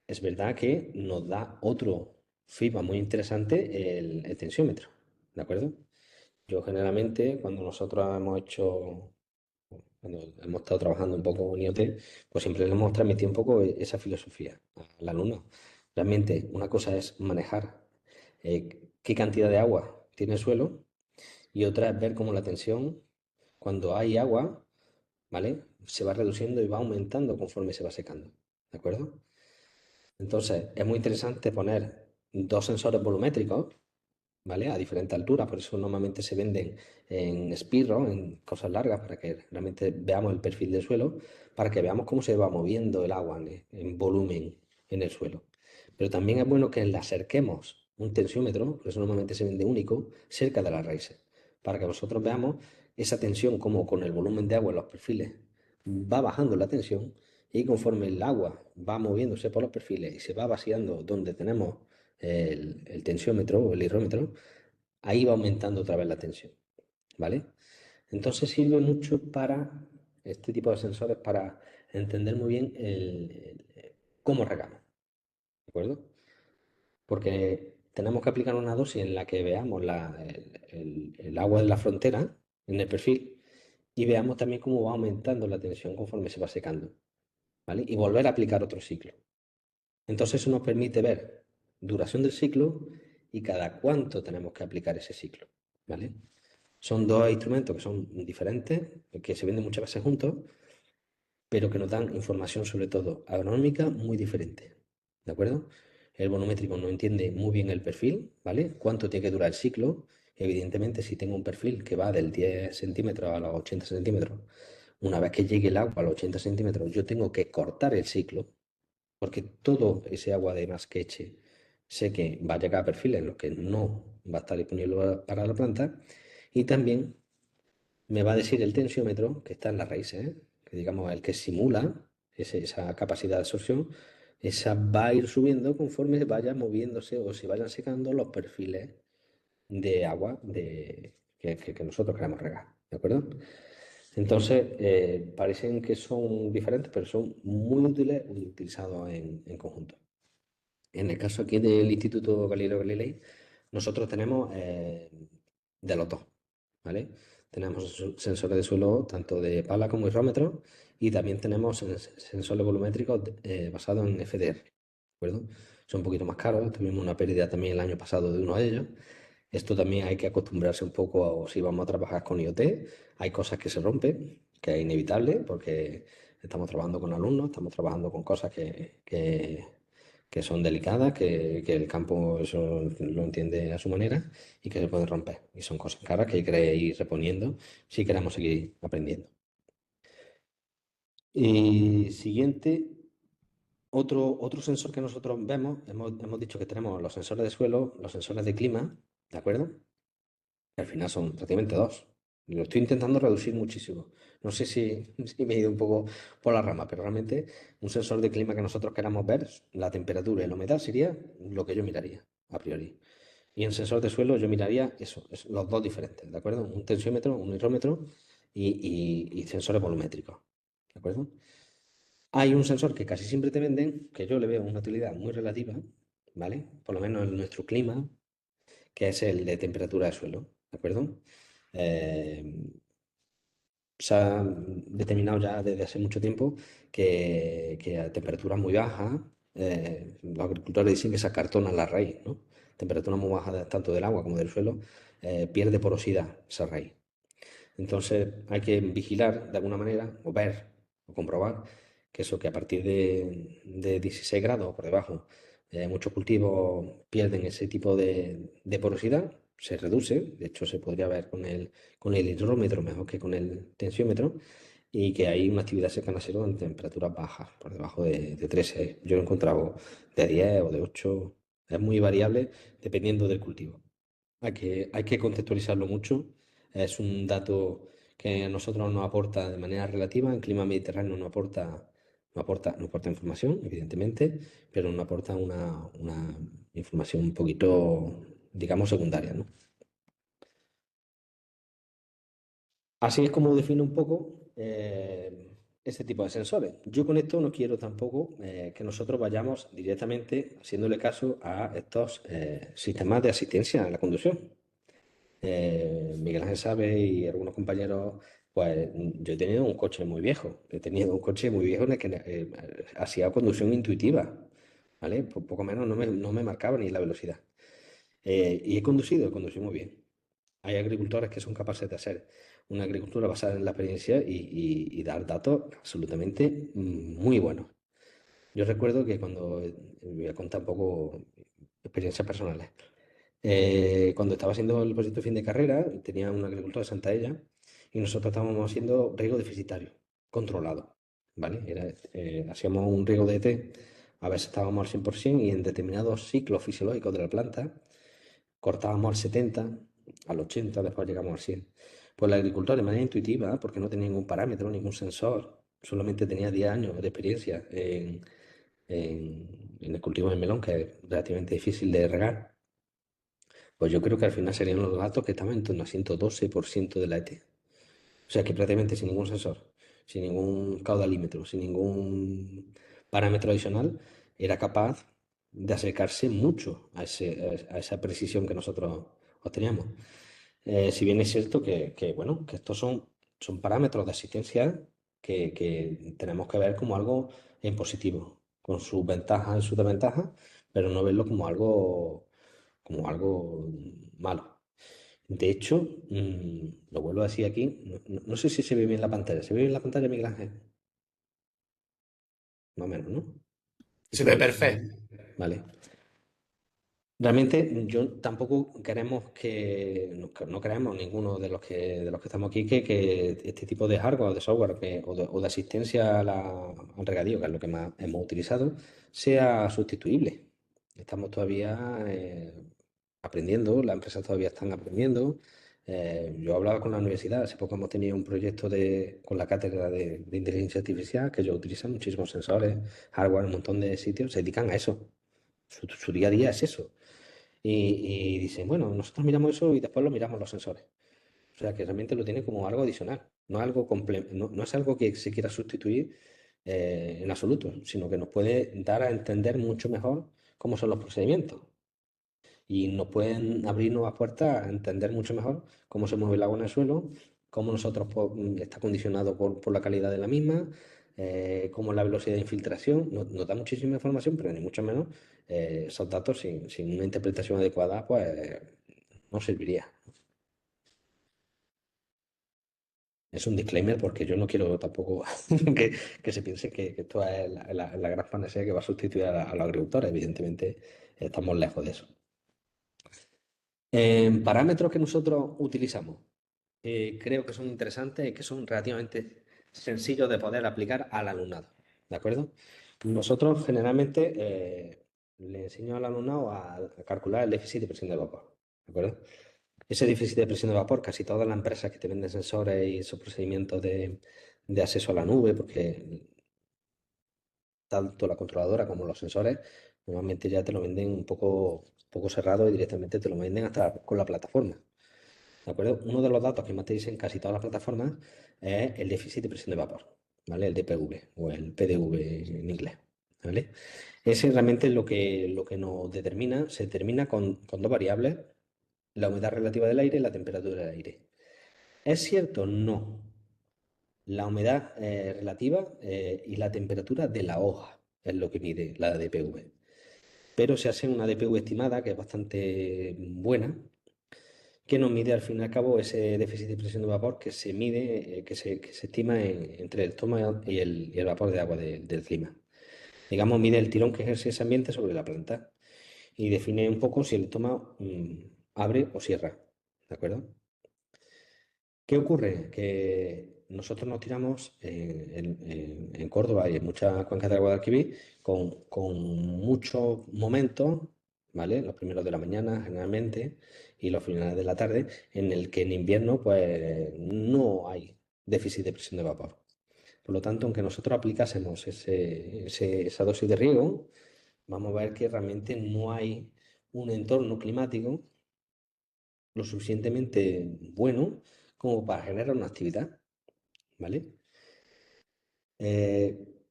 Speaker 2: es verdad que nos da otro feedback muy interesante el tensiómetro, ¿de acuerdo? Yo generalmente cuando hemos estado trabajando un poco con IoT, pues siempre le hemos transmitido un poco esa filosofía al alumno. Realmente una cosa es manejar qué cantidad de agua tiene el suelo y otra es ver cómo la tensión, cuando hay agua, ¿vale? Se va reduciendo y va aumentando conforme se va secando, ¿de acuerdo? Entonces, es muy interesante poner dos sensores volumétricos, ¿vale? A diferente altura, por eso normalmente se venden en espirro, en cosas largas, para que realmente veamos el perfil del suelo, para que veamos cómo se va moviendo el agua en volumen en el suelo. Pero también es bueno que le acerquemos un tensiómetro, por eso normalmente se vende único, cerca de las raíces, para que nosotros veamos esa tensión, como con el volumen de agua en los perfiles va bajando la tensión y conforme el agua va moviéndose por los perfiles y se va vaciando donde tenemos el tensiómetro o el hidrómetro, ahí va aumentando otra vez la tensión, ¿vale? Entonces sirve mucho para este tipo de sensores para entender muy bien cómo regamos, ¿de acuerdo? Porque tenemos que aplicar una dosis en la que veamos el agua en la frontera, en el perfil, y veamos también cómo va aumentando la tensión conforme se va secando, ¿vale? Y volver a aplicar otro ciclo. Entonces eso nos permite ver duración del ciclo y cada cuánto tenemos que aplicar ese ciclo, ¿vale? Son dos instrumentos que son diferentes, que se venden muchas veces juntos, pero que nos dan información sobre todo agronómica muy diferente, ¿de acuerdo? El volumétrico no entiende muy bien el perfil, ¿vale? Cuánto tiene que durar el ciclo. Evidentemente, si tengo un perfil que va del 10 centímetros a los 80 centímetros, una vez que llegue el agua a los 80 centímetros, yo tengo que cortar el ciclo, porque todo ese agua de más que eche sé que va a llegar a perfiles en los que no va a estar disponible para la planta Y también me va a decir el tensiómetro, que está en la raíz, que digamos el que simula esa capacidad de absorción, esa va a ir subiendo conforme vaya moviéndose o se vayan secando los perfiles de agua que nosotros queremos regar, ¿de acuerdo? Entonces, parecen que son diferentes, pero son muy útiles utilizados en conjunto. En el caso aquí del Instituto Galileo Galilei, nosotros tenemos de los dos, ¿vale? Tenemos sensores de suelo tanto de pala como hidrómetro y también tenemos sensores volumétricos basados en FDR, ¿de acuerdo? Son un poquito más caros, tuvimos una pérdida también el año pasado de uno de ellos. Esto también hay que acostumbrarse un poco a, si vamos a trabajar con IoT, hay cosas que se rompen, que es inevitable porque estamos trabajando con alumnos, estamos trabajando con cosas que son delicadas, que el campo eso lo entiende a su manera y que se pueden romper. Y son cosas caras que hay que ir reponiendo si queremos seguir aprendiendo. Y siguiente, otro sensor que nosotros vemos, hemos dicho que tenemos los sensores de suelo, los sensores de clima, ¿de acuerdo? Que al final son prácticamente dos. Y lo estoy intentando reducir muchísimo. No sé si me he ido un poco por la rama, pero realmente un sensor de clima que nosotros queramos ver, la temperatura y la humedad sería lo que yo miraría a priori. Y en sensor de suelo yo miraría eso, los dos diferentes, ¿de acuerdo? Un tensiómetro, un hidrómetro y sensores volumétricos, ¿de acuerdo? Hay un sensor que casi siempre te venden, que yo le veo una utilidad muy relativa, ¿vale? Por lo menos en nuestro clima, que es el de temperatura de suelo, ¿de acuerdo? Eh, Se ha determinado ya desde hace mucho tiempo que a temperaturas muy bajas, los agricultores dicen que se acartona la raíz, ¿no? Temperaturas muy bajas tanto del agua como del suelo, pierde porosidad esa raíz. Entonces hay que vigilar de alguna manera, o ver, o comprobar, que eso que a partir de 16 grados o por debajo, muchos cultivos pierden ese tipo de porosidad, se reduce, de hecho se podría ver con el hidrómetro mejor que con el tensiómetro, y que hay una actividad cercana a cero en temperaturas bajas, por debajo de 13. Yo lo he encontrado de 10 o de 8, es muy variable dependiendo del cultivo. Hay que contextualizarlo mucho. Es un dato que a nosotros nos aporta de manera relativa. En clima mediterráneo no aporta información, evidentemente, pero nos aporta una información un poquito, digamos, secundaria, ¿no? Así es como define un poco este tipo de sensores. Yo con esto no quiero tampoco que nosotros vayamos directamente haciéndole caso a estos sistemas de asistencia a la conducción. Miguel Ángel sabe y algunos compañeros, pues yo he tenido un coche muy viejo. He tenido un coche muy viejo en el que hacía conducción intuitiva, ¿vale? Poco menos no me marcaba ni la velocidad. Y he conducido muy bien. Hay agricultores que son capaces de hacer una agricultura basada en la experiencia y dar datos absolutamente muy buenos. Yo recuerdo que voy a contar un poco experiencias personales. Cuando estaba haciendo el proyecto de fin de carrera, tenía un agricultor de Santaella y nosotros estábamos haciendo riego deficitario, controlado, ¿vale? Hacíamos un riego de té, a veces estábamos al 100% y en determinados ciclos fisiológicos de la planta cortábamos al 70, al 80, después llegamos al 100. Pues el agricultor de manera intuitiva, porque no tenía ningún parámetro, ningún sensor, solamente tenía 10 años de experiencia en el cultivo del melón, que es relativamente difícil de regar, pues yo creo que al final serían los datos que estaban en torno a 112% de la ET. O sea que prácticamente sin ningún sensor, sin ningún caudalímetro, sin ningún parámetro adicional, era capaz de acercarse mucho a esa precisión que nosotros obteníamos. Si bien es cierto bueno, que estos son parámetros de asistencia que tenemos que ver como algo en positivo, con sus ventajas y sus desventajas, pero no verlo como algo malo. De hecho, lo vuelvo a decir aquí, no sé si se ve bien la pantalla. ¿Se ve bien la pantalla, Miguel Ángel? Más o menos, ¿no?
Speaker 3: Se ve perfecto.
Speaker 2: Vale. Realmente yo tampoco queremos no creemos ninguno de los que estamos aquí que este tipo de hardware o de software o de asistencia al regadío, que es lo que más hemos utilizado, sea sustituible. Estamos todavía aprendiendo, las empresas todavía están aprendiendo. Yo hablaba con la universidad, hace poco hemos tenido un proyecto con la cátedra de inteligencia artificial, que ellos utilizan muchísimos sensores, hardware, un montón de sitios, se dedican a eso. Su día a día es eso. Y dicen, bueno, nosotros miramos eso y después lo miramos los sensores. O sea, que realmente lo tiene como algo adicional, no algo no es algo que se quiera sustituir en absoluto, sino que nos puede dar a entender mucho mejor cómo son los procedimientos y nos pueden abrir nuevas puertas a entender mucho mejor cómo se mueve el agua en el suelo, cómo nosotros está condicionado por la calidad de la misma, cómo es la velocidad de infiltración. Nos da muchísima información, pero ni mucho menos esos datos sin una interpretación adecuada, pues no serviría. Es un disclaimer porque yo no quiero tampoco que se piense que esto es la gran panacea que va a sustituir a los agricultores. Evidentemente, estamos lejos de eso. Parámetros que nosotros utilizamos, creo que son interesantes y que son relativamente sencillos de poder aplicar al alumnado. ¿De acuerdo? Nosotros generalmente le enseño al alumnado a calcular el déficit de presión de vapor. ¿De acuerdo? Ese déficit de presión de vapor, casi todas las empresas que te venden sensores y esos procedimientos de acceso a la nube, porque tanto la controladora como los sensores normalmente ya te lo venden un poco cerrado y directamente te lo venden hasta con la plataforma. ¿De acuerdo? Uno de los datos que más te dicen casi todas las plataformas es el déficit de presión de vapor, ¿vale? El DPV o el PDV en inglés, ¿vale? Ese realmente es lo que nos determina, se determina con dos variables, la humedad relativa del aire y la temperatura del aire. ¿Es cierto? No. La humedad relativa y la temperatura de la hoja es lo que mide la DPV. Pero se hace una DPV estimada que es bastante buena, que nos mide al fin y al cabo ese déficit de presión de vapor que se mide, que se estima entre el toma y el vapor de agua del clima. Digamos, mide el tirón que ejerce ese ambiente sobre la planta y define un poco si el toma abre o cierra. ¿De acuerdo? ¿Qué ocurre? Que nosotros nos tiramos en Córdoba y en muchas cuencas del Guadalquivir con muchos momentos, ¿vale? Los primeros de la mañana generalmente y los finales de la tarde, en el que en invierno pues no hay déficit de presión de vapor. Por lo tanto, aunque nosotros aplicásemos esa dosis de riego, vamos a ver que realmente no hay un entorno climático lo suficientemente bueno como para generar una actividad, ¿vale?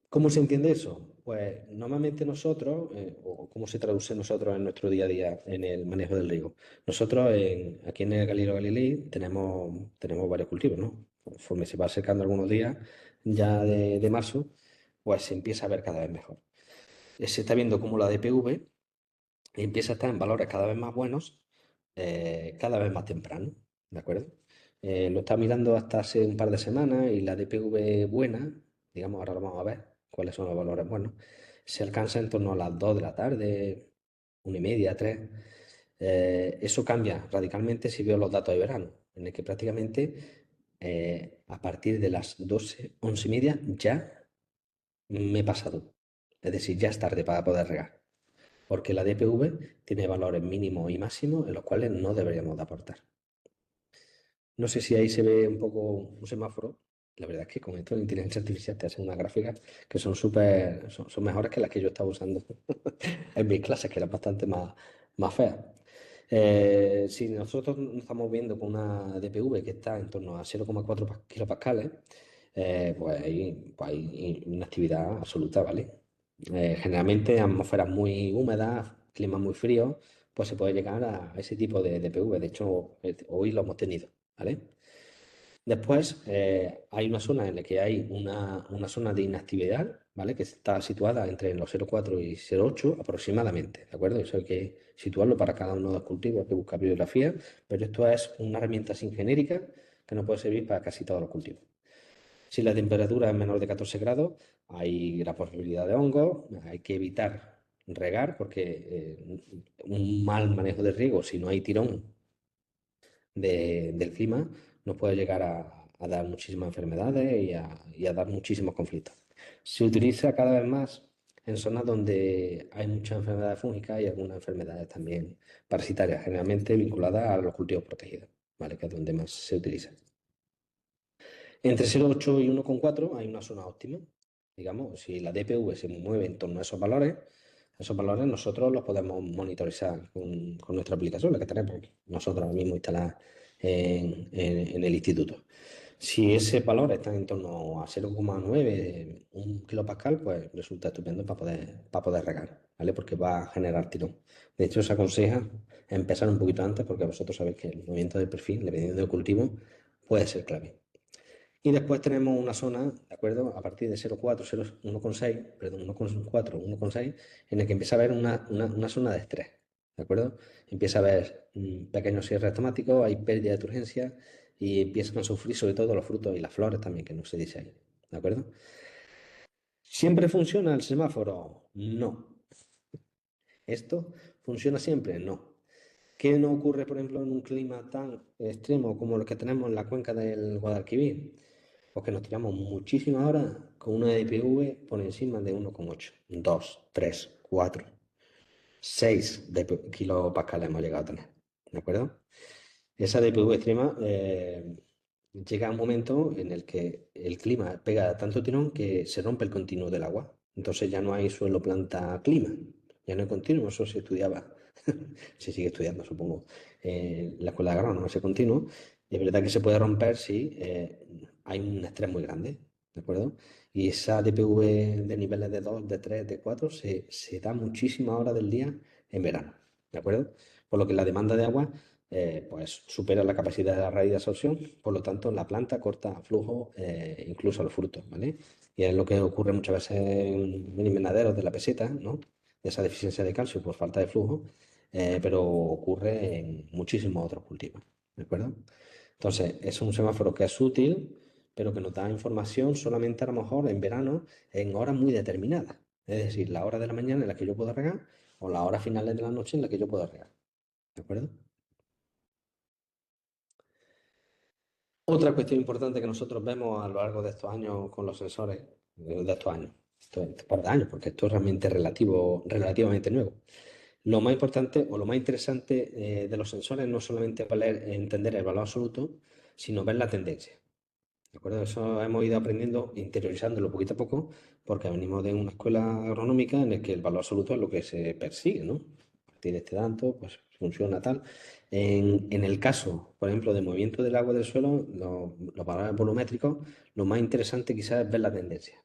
Speaker 2: ¿Cómo se entiende eso? Pues normalmente nosotros, o cómo se traduce nosotros en nuestro día a día en el manejo del riego. Nosotros aquí en el Galileo Galilei tenemos varios cultivos, ¿no? Conforme se va acercando algunos días ya de marzo, pues se empieza a ver cada vez mejor. Se está viendo cómo la DPV empieza a estar en valores cada vez más buenos, cada vez más temprano, ¿de acuerdo? Lo está mirando hasta hace un par de semanas y la DPV buena, digamos, ahora lo vamos a ver cuáles son los valores buenos, se alcanza en torno a las 2 de la tarde, 1:30, 3. Eso cambia radicalmente si veo los datos de verano, en el que prácticamente a partir de las 12, 11:30 ya me he pasado. Es decir, ya es tarde para poder regar porque la DPV tiene valores mínimos y máximos en los cuales no deberíamos de aportar. No sé si ahí se ve un poco un semáforo. La verdad es que con esto de inteligencia artificial te hacen unas gráficas que son son mejores que las que yo estaba usando en mis clases, que eran bastante más feas. Si nosotros nos estamos viendo con una DPV que está en torno a 0,4 kilopascales, pues hay una actividad absoluta, ¿vale? Generalmente atmósferas muy húmedas, climas muy fríos, pues se puede llegar a ese tipo de DPV. De hecho, hoy lo hemos tenido, ¿vale? Después hay una zona en la que hay una zona de inactividad, ¿vale? Que está situada entre los 0,4 y 0,8 aproximadamente, ¿de acuerdo? Eso hay que situarlo para cada uno de los cultivos, hay que buscar bibliografía, pero esto es una herramienta sin genérica que nos puede servir para casi todos los cultivos. Si la temperatura es menor de 14 grados, hay la posibilidad de hongos, hay que evitar regar porque un mal manejo de riego, si no hay tirón del clima, nos puede llegar a dar muchísimas enfermedades y a dar muchísimos conflictos. Se utiliza cada vez más en zonas donde hay muchas enfermedades fúngicas y algunas enfermedades también parasitarias, generalmente vinculadas a los cultivos protegidos. ¿vale? Que es donde más se utiliza. Entre 0,8 y 1,4 hay una zona óptima. Digamos, si la DPV se mueve en torno a esos valores nosotros los podemos monitorizar con nuestra aplicación, la que tenemos nosotros ahora mismo instalada en el instituto. Si ese valor está en torno a 0,9, un kilopascal, pues resulta estupendo para poder regar, ¿vale? Porque va a generar tirón. De hecho, se aconseja empezar un poquito antes porque vosotros sabéis que el movimiento del perfil, dependiendo del cultivo, puede ser clave. Y después tenemos una zona, ¿de acuerdo? A partir de 0,4, 1,6, perdón, 1,4, 1,6, en el que empieza a haber una zona de estrés, ¿de acuerdo? Empieza a haber pequeños cierres automáticos, hay pérdida de turgencia y empiezan a sufrir sobre todo los frutos y las flores también, que no se dice ahí, ¿de acuerdo? ¿Siempre funciona el semáforo? No. ¿Esto funciona siempre? No. ¿Qué no ocurre, por ejemplo, en un clima tan extremo como el que tenemos en la cuenca del Guadalquivir? Porque nos tiramos muchísimas horas con una DPV por encima de 1,8, 2, 3, 4, 6 kilopascales hemos llegado a tener, ¿de acuerdo? Esa DPV extrema llega a un momento en el que el clima pega tanto tirón que se rompe el continuo del agua. Entonces ya no hay suelo, planta, clima. Ya no hay continuo, eso se estudiaba, se sigue estudiando, supongo, en la escuela de agrónomo, ese continuo. Y es verdad que se puede romper si hay un estrés muy grande, ¿de acuerdo? Y esa DPV de niveles de 2, de 3, de 4 se da muchísimas horas del día en verano, ¿de acuerdo? Por lo que la demanda de agua pues supera la capacidad de la raíz de absorción, por lo tanto la planta corta flujo incluso a los frutos, ¿vale? Y es lo que ocurre muchas veces en invernaderos de la peseta, ¿no? De esa deficiencia de calcio por falta de flujo, pero ocurre en muchísimos otros cultivos, ¿de acuerdo? Entonces, es un semáforo que es útil, pero que nos da información solamente a lo mejor en verano, en horas muy determinadas. Es decir, la hora de la mañana en la que yo puedo regar o las horas finales de la noche en la que yo puedo regar. ¿De acuerdo? Otra cuestión importante que nosotros vemos a lo largo de estos años con los sensores, de estos años, este par de años, porque esto es realmente relativamente nuevo. Lo más importante o lo más interesante de los sensores no solamente entender el valor absoluto, sino ver la tendencia. ¿De acuerdo? Eso hemos ido aprendiendo, interiorizándolo poquito a poco, porque venimos de una escuela agronómica en la que el valor absoluto es lo que se persigue, ¿no? A partir de este tanto, pues funciona tal. En el caso, por ejemplo, de movimiento del agua del suelo, los valores volumétricos, lo más interesante quizás es ver la tendencia.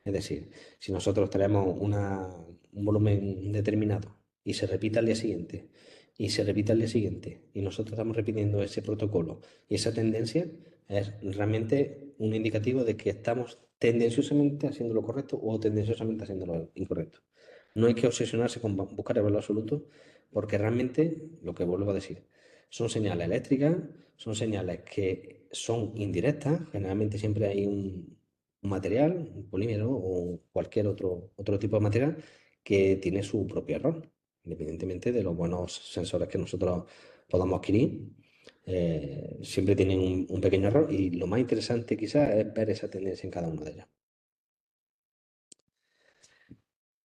Speaker 2: Es decir, si nosotros tenemos un volumen determinado y se repite al día siguiente, y se repite al día siguiente, y nosotros estamos repitiendo ese protocolo y esa tendencia, es realmente un indicativo de que estamos tendenciosamente haciendo lo correcto o tendenciosamente haciendo lo incorrecto. No hay que obsesionarse con buscar el valor absoluto, porque realmente, lo que vuelvo a decir, son señales eléctricas, son señales que son indirectas, generalmente siempre hay un material, un polímero o cualquier otro tipo de material que tiene su propio error, independientemente de los buenos sensores que nosotros podamos adquirir. Siempre tienen un pequeño error y lo más interesante quizás es ver esa tendencia en cada uno de ellos.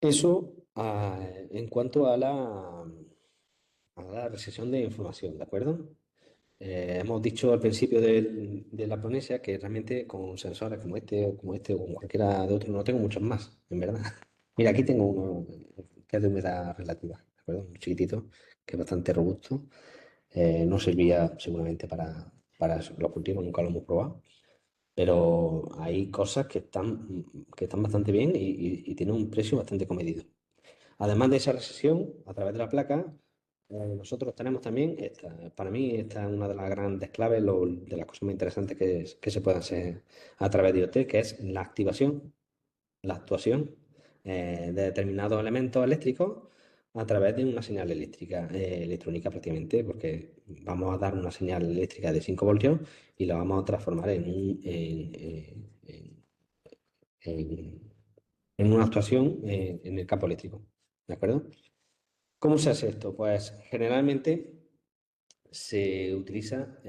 Speaker 2: Eso en cuanto a la recesión de información, ¿de acuerdo? Hemos dicho al principio de la ponencia que realmente con sensores como este o con cualquiera de otros no tengo muchos más, en verdad. Mira, aquí tengo uno que es de humedad relativa, ¿de acuerdo? Un chiquitito, que es bastante robusto. No servía seguramente para los cultivos, nunca lo hemos probado. Pero hay cosas que están bastante bien y tienen un precio bastante comedido. Además de esa recesión, a través de la placa, nosotros tenemos también, para mí, esta es una de las grandes claves, de las cosas más interesantes que se pueden hacer a través de IoT, que es la activación, la actuación de determinados elementos eléctricos a través de una señal eléctrica, electrónica prácticamente, porque vamos a dar una señal eléctrica de 5 voltios y la vamos a transformar en- en una actuación en el campo eléctrico. ¿De acuerdo? ¿Cómo se hace esto? Pues generalmente se utiliza,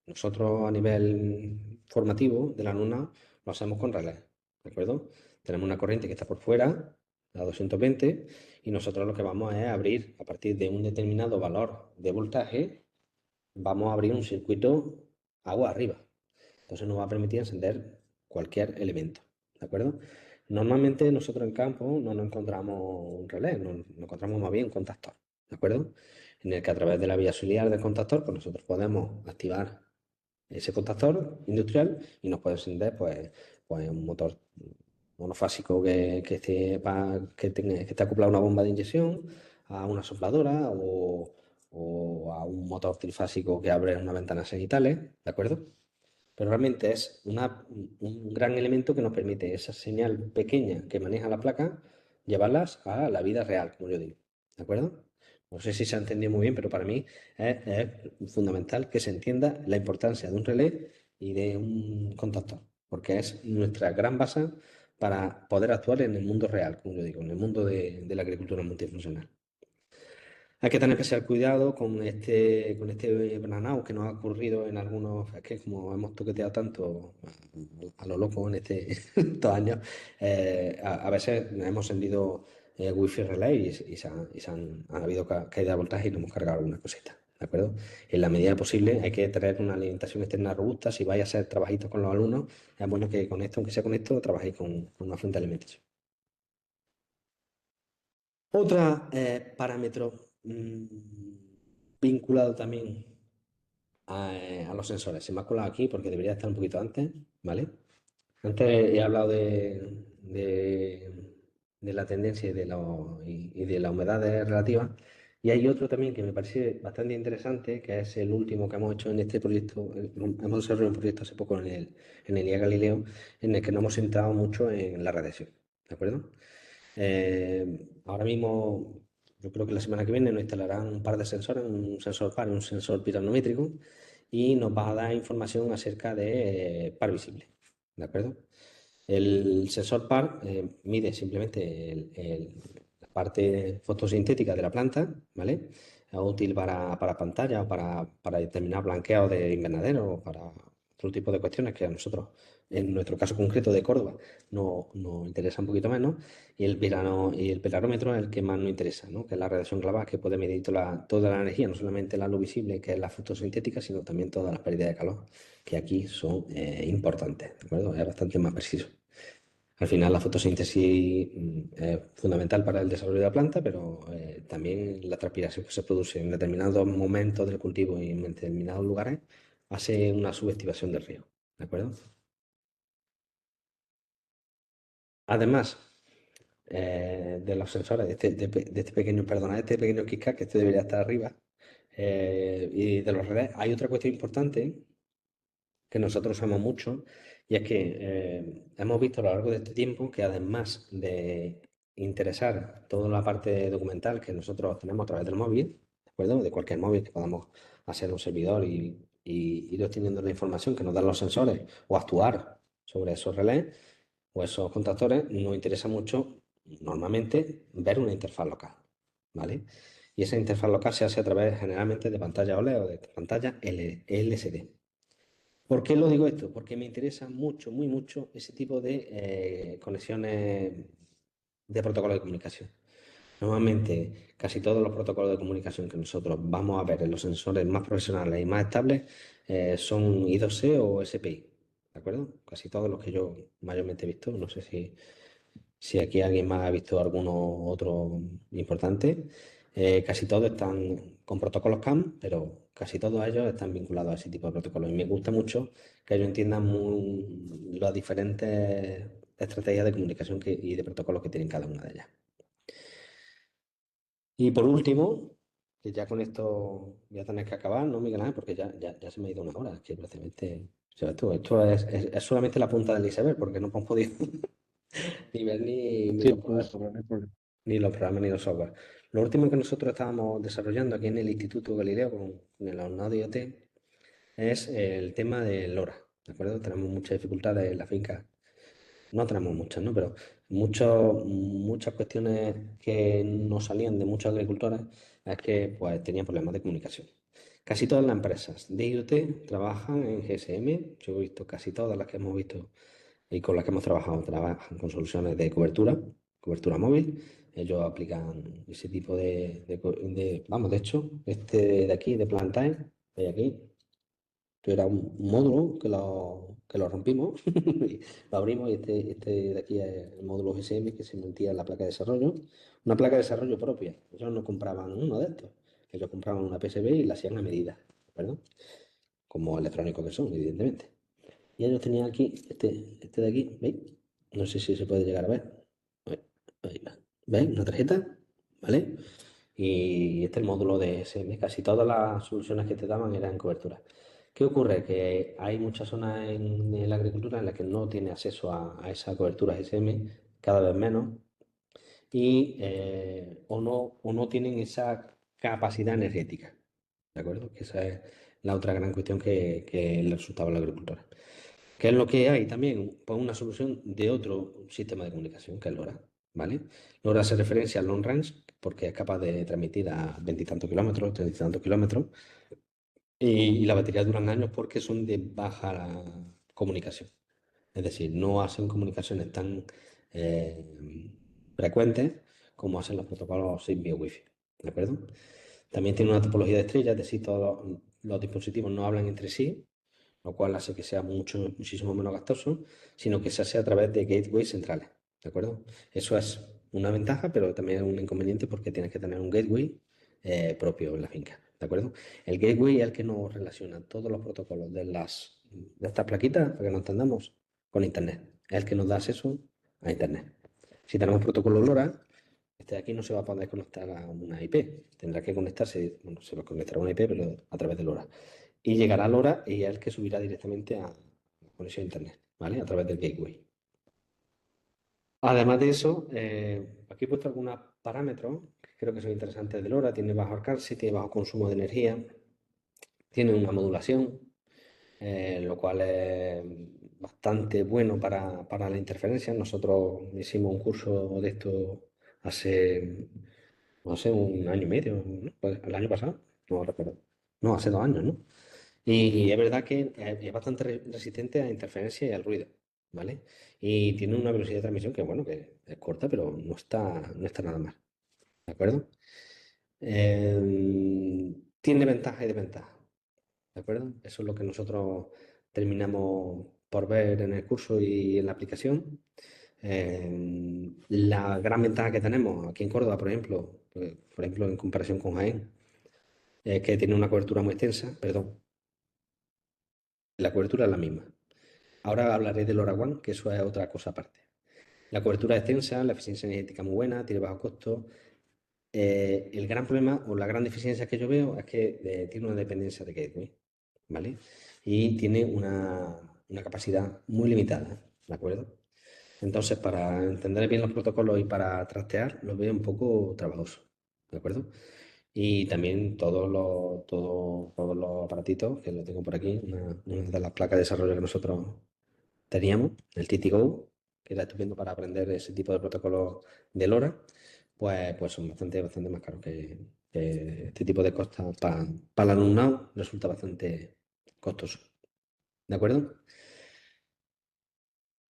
Speaker 2: nosotros a nivel formativo de la alumna lo hacemos con relés, ¿de acuerdo? Tenemos una corriente que está por fuera, a 220, y nosotros lo que vamos es abrir a partir de un determinado valor de voltaje, vamos a abrir un circuito agua arriba. Entonces nos va a permitir encender cualquier elemento, ¿de acuerdo? Normalmente nosotros en campo no nos encontramos un relé, nos encontramos más bien un contactor, ¿de acuerdo? En el que a través de la vía auxiliar del contactor, pues nosotros podemos activar ese contactor industrial y nos puede encender pues un motor monofásico que esté acoplado a una bomba de inyección, a una sopladora o a un motor trifásico que abre una ventana sanitales, ¿de acuerdo? Pero realmente es un gran elemento que nos permite esa señal pequeña que maneja la placa, llevarlas a la vida real, como yo digo. ¿De acuerdo? No sé si se ha entendido muy bien, pero para mí es fundamental que se entienda la importancia de un relé y de un contactor, porque es nuestra gran base para poder actuar en el mundo real, como yo digo, en el mundo de la agricultura multifuncional. Hay que tener especial cuidado con este bananao que nos ha ocurrido en algunos, es que como hemos toqueteado tanto a lo loco estos años, a veces hemos encendido wifi relay y han habido caída de voltaje y nos hemos cargado algunas cositas, ¿de acuerdo? En la medida posible hay que tener una alimentación externa robusta. Si vais a hacer trabajitos con los alumnos, es bueno que con esto, aunque sea con esto, trabajéis con una fuente de alimentación. Otro parámetro vinculado también a los sensores. Se me ha colado aquí porque debería estar un poquito antes, ¿vale? Antes he hablado de la tendencia y de la humedad relativa. Y hay otro también que me parece bastante interesante, que es el último que hemos hecho en este proyecto. Hemos desarrollado un proyecto hace poco en el IA Galileo, en el que nos hemos centrado mucho en la radiación, ¿de acuerdo? Ahora mismo, yo creo que la semana que viene nos instalarán un par de sensores, un sensor par y un sensor piranométrico, y nos va a dar información acerca de par visible, ¿de acuerdo? El sensor par mide simplemente la parte fotosintética de la planta, ¿vale? Es útil para pantalla o para determinar blanqueado de invernadero o para otro tipo de cuestiones que a nosotros, en nuestro caso concreto de Córdoba, nos interesa un poquito menos. Y el pelarómetro es el que más nos interesa, ¿no? Que es la radiación global, que puede medir toda la energía, no solamente la luz visible, que es la fotosintética, sino también todas las pérdidas de calor, que aquí son importantes, ¿de acuerdo? Es bastante más preciso. Al final la fotosíntesis es fundamental para el desarrollo de la planta, pero también la transpiración que se produce en determinados momentos del cultivo y en determinados lugares hace una subestimación del riesgo, ¿de acuerdo? Además de los sensores, de este pequeño, perdona, de este pequeño KitKat, que este debería estar arriba, y de los relés, hay otra cuestión importante que nosotros usamos mucho, y es que hemos visto a lo largo de este tiempo que además de interesar toda la parte documental que nosotros tenemos a través del móvil, ¿de acuerdo? De cualquier móvil que podamos hacer un servidor y ir obteniendo la información que nos dan los sensores o actuar sobre esos relés o esos contactores, nos interesa mucho normalmente ver una interfaz local, ¿vale? Y esa interfaz local se hace a través generalmente de pantalla OLED o de pantalla LCD. ¿Por qué lo digo esto? Porque me interesa mucho, muy mucho ese tipo de conexiones de protocolo de comunicación. Normalmente, casi todos los protocolos de comunicación que nosotros vamos a ver en los sensores más profesionales y más estables son I2C o SPI, ¿de acuerdo? Casi todos los que yo mayormente he visto. No sé si aquí alguien más ha visto alguno otro importante. Casi todos están con protocolos CAM, pero casi todos ellos están vinculados a ese tipo de protocolos. Y me gusta mucho que ellos entiendan las diferentes estrategias de comunicación y de protocolos que tienen cada una de ellas. Y por último, que ya con esto voy a tener que acabar, ¿no, Miguel Ángel? Porque ya se me ha ido una hora. Es que prácticamente, o sea, esto es solamente la punta del iceberg, porque no hemos podido ni ver ni
Speaker 1: Sí,
Speaker 2: los
Speaker 1: no hay
Speaker 2: programas.
Speaker 1: problema, no hay problema.
Speaker 2: Ni los programas ni los software. Lo último que nosotros estábamos desarrollando aquí en el Instituto Galileo con el alumnado de IoT es el tema del LoRa, ¿de acuerdo? Tenemos muchas dificultades en la finca, no tenemos muchas, ¿no? Pero muchas cuestiones que nos salían de muchos agricultores es que pues tenían problemas de comunicación. Casi todas las empresas de IoT trabajan en GSM. Yo he visto casi todas las que hemos visto y con las que hemos trabajado, trabajan con soluciones de cobertura móvil. Ellos aplican ese tipo vamos, de hecho, este de aquí, de Plantae, ¿Veis aquí? Esto era un módulo que lo rompimos y lo abrimos y este de aquí es el módulo GSM que se metía en la placa de desarrollo. Una placa de desarrollo propia. Ellos no compraban uno de estos. Ellos compraban una PSB y la hacían a medida, ¿de acuerdo? Como electrónicos que son, evidentemente. Y ellos tenían aquí, este de aquí, ¿veis? No sé si se puede llegar a ver. Ahí va. ¿Veis? Una tarjeta, ¿vale? Y este es el módulo de SM. Casi todas las soluciones que te daban eran en cobertura. ¿Qué ocurre? Que hay muchas zonas en la agricultura en las que no tiene acceso a esa cobertura SM, cada vez menos, y o no tienen esa capacidad energética. ¿De acuerdo? Que esa es la otra gran cuestión que le resultaba a la agricultura. ¿Qué es lo que hay también? Pues una solución de otro sistema de comunicación, que es LoRa, ¿vale? LoRa hace referencia al long range porque es capaz de transmitir a veintitantos kilómetros, treinta y tantos kilómetros, y las baterías duran años porque son de baja comunicación. Es decir, no hacen comunicaciones tan eh, frecuentes como hacen los protocolos 6 vía Wi-Fi, ¿de acuerdo? También tiene una topología de estrella, es decir, todos los dispositivos no hablan entre sí, lo cual hace que sea muchísimo menos gastoso, sino que se hace a través de gateways centrales, ¿de acuerdo? Eso es una ventaja, pero también es un inconveniente porque tienes que tener un gateway propio en la finca, ¿de acuerdo? El gateway es el que nos relaciona todos los protocolos de estas plaquitas, para que nos entendamos, con Internet. Es el que nos da acceso a Internet. Si tenemos protocolo LoRa, este de aquí no se va a poder conectar a una IP. Tendrá que conectarse, bueno, se va a conectar a una IP, pero a través de LoRa. Y llegará a LoRa y es el que subirá directamente a la conexión a Internet, ¿vale? A través del gateway. Además de eso, aquí he puesto algunos parámetros que creo que son interesantes de LoRa. Tiene bajo alcance, tiene bajo consumo de energía, tiene una modulación, lo cual es bastante bueno para la interferencia. Nosotros hicimos un curso de esto hace, no sé, un año y medio, ¿no? Pues, el año pasado, no recuerdo. No, hace 2 años, ¿no? Y es verdad que es bastante resistente a interferencia y al ruido, ¿vale? Y tiene una velocidad de transmisión que, bueno, que es corta, pero no está nada mal, ¿de acuerdo? Tiene ventajas y desventajas, ¿de acuerdo? Eso es lo que nosotros terminamos por ver en el curso y en la aplicación. La gran ventaja que tenemos aquí en Córdoba, por ejemplo, en comparación con Jaén, es que tiene una cobertura muy extensa, perdón, la cobertura es la misma. Ahora hablaré del LoRaWAN, que eso es otra cosa aparte. La cobertura es extensa, la eficiencia energética muy buena, tiene bajo costo. El gran problema o la gran deficiencia que yo veo es que tiene una dependencia de gateway, ¿vale? Y tiene una capacidad muy limitada, ¿de acuerdo? Entonces, para entender bien los protocolos y para trastear, lo veo un poco trabajoso, ¿de acuerdo? Y también todos los aparatitos, que lo tengo por aquí, una de las placas de desarrollo que nosotros teníamos, el TTGO, que era estupendo para aprender ese tipo de protocolos de LoRa, pues son bastante más caros que este tipo de cosas. Para el alumnado resulta bastante costoso. ¿De acuerdo?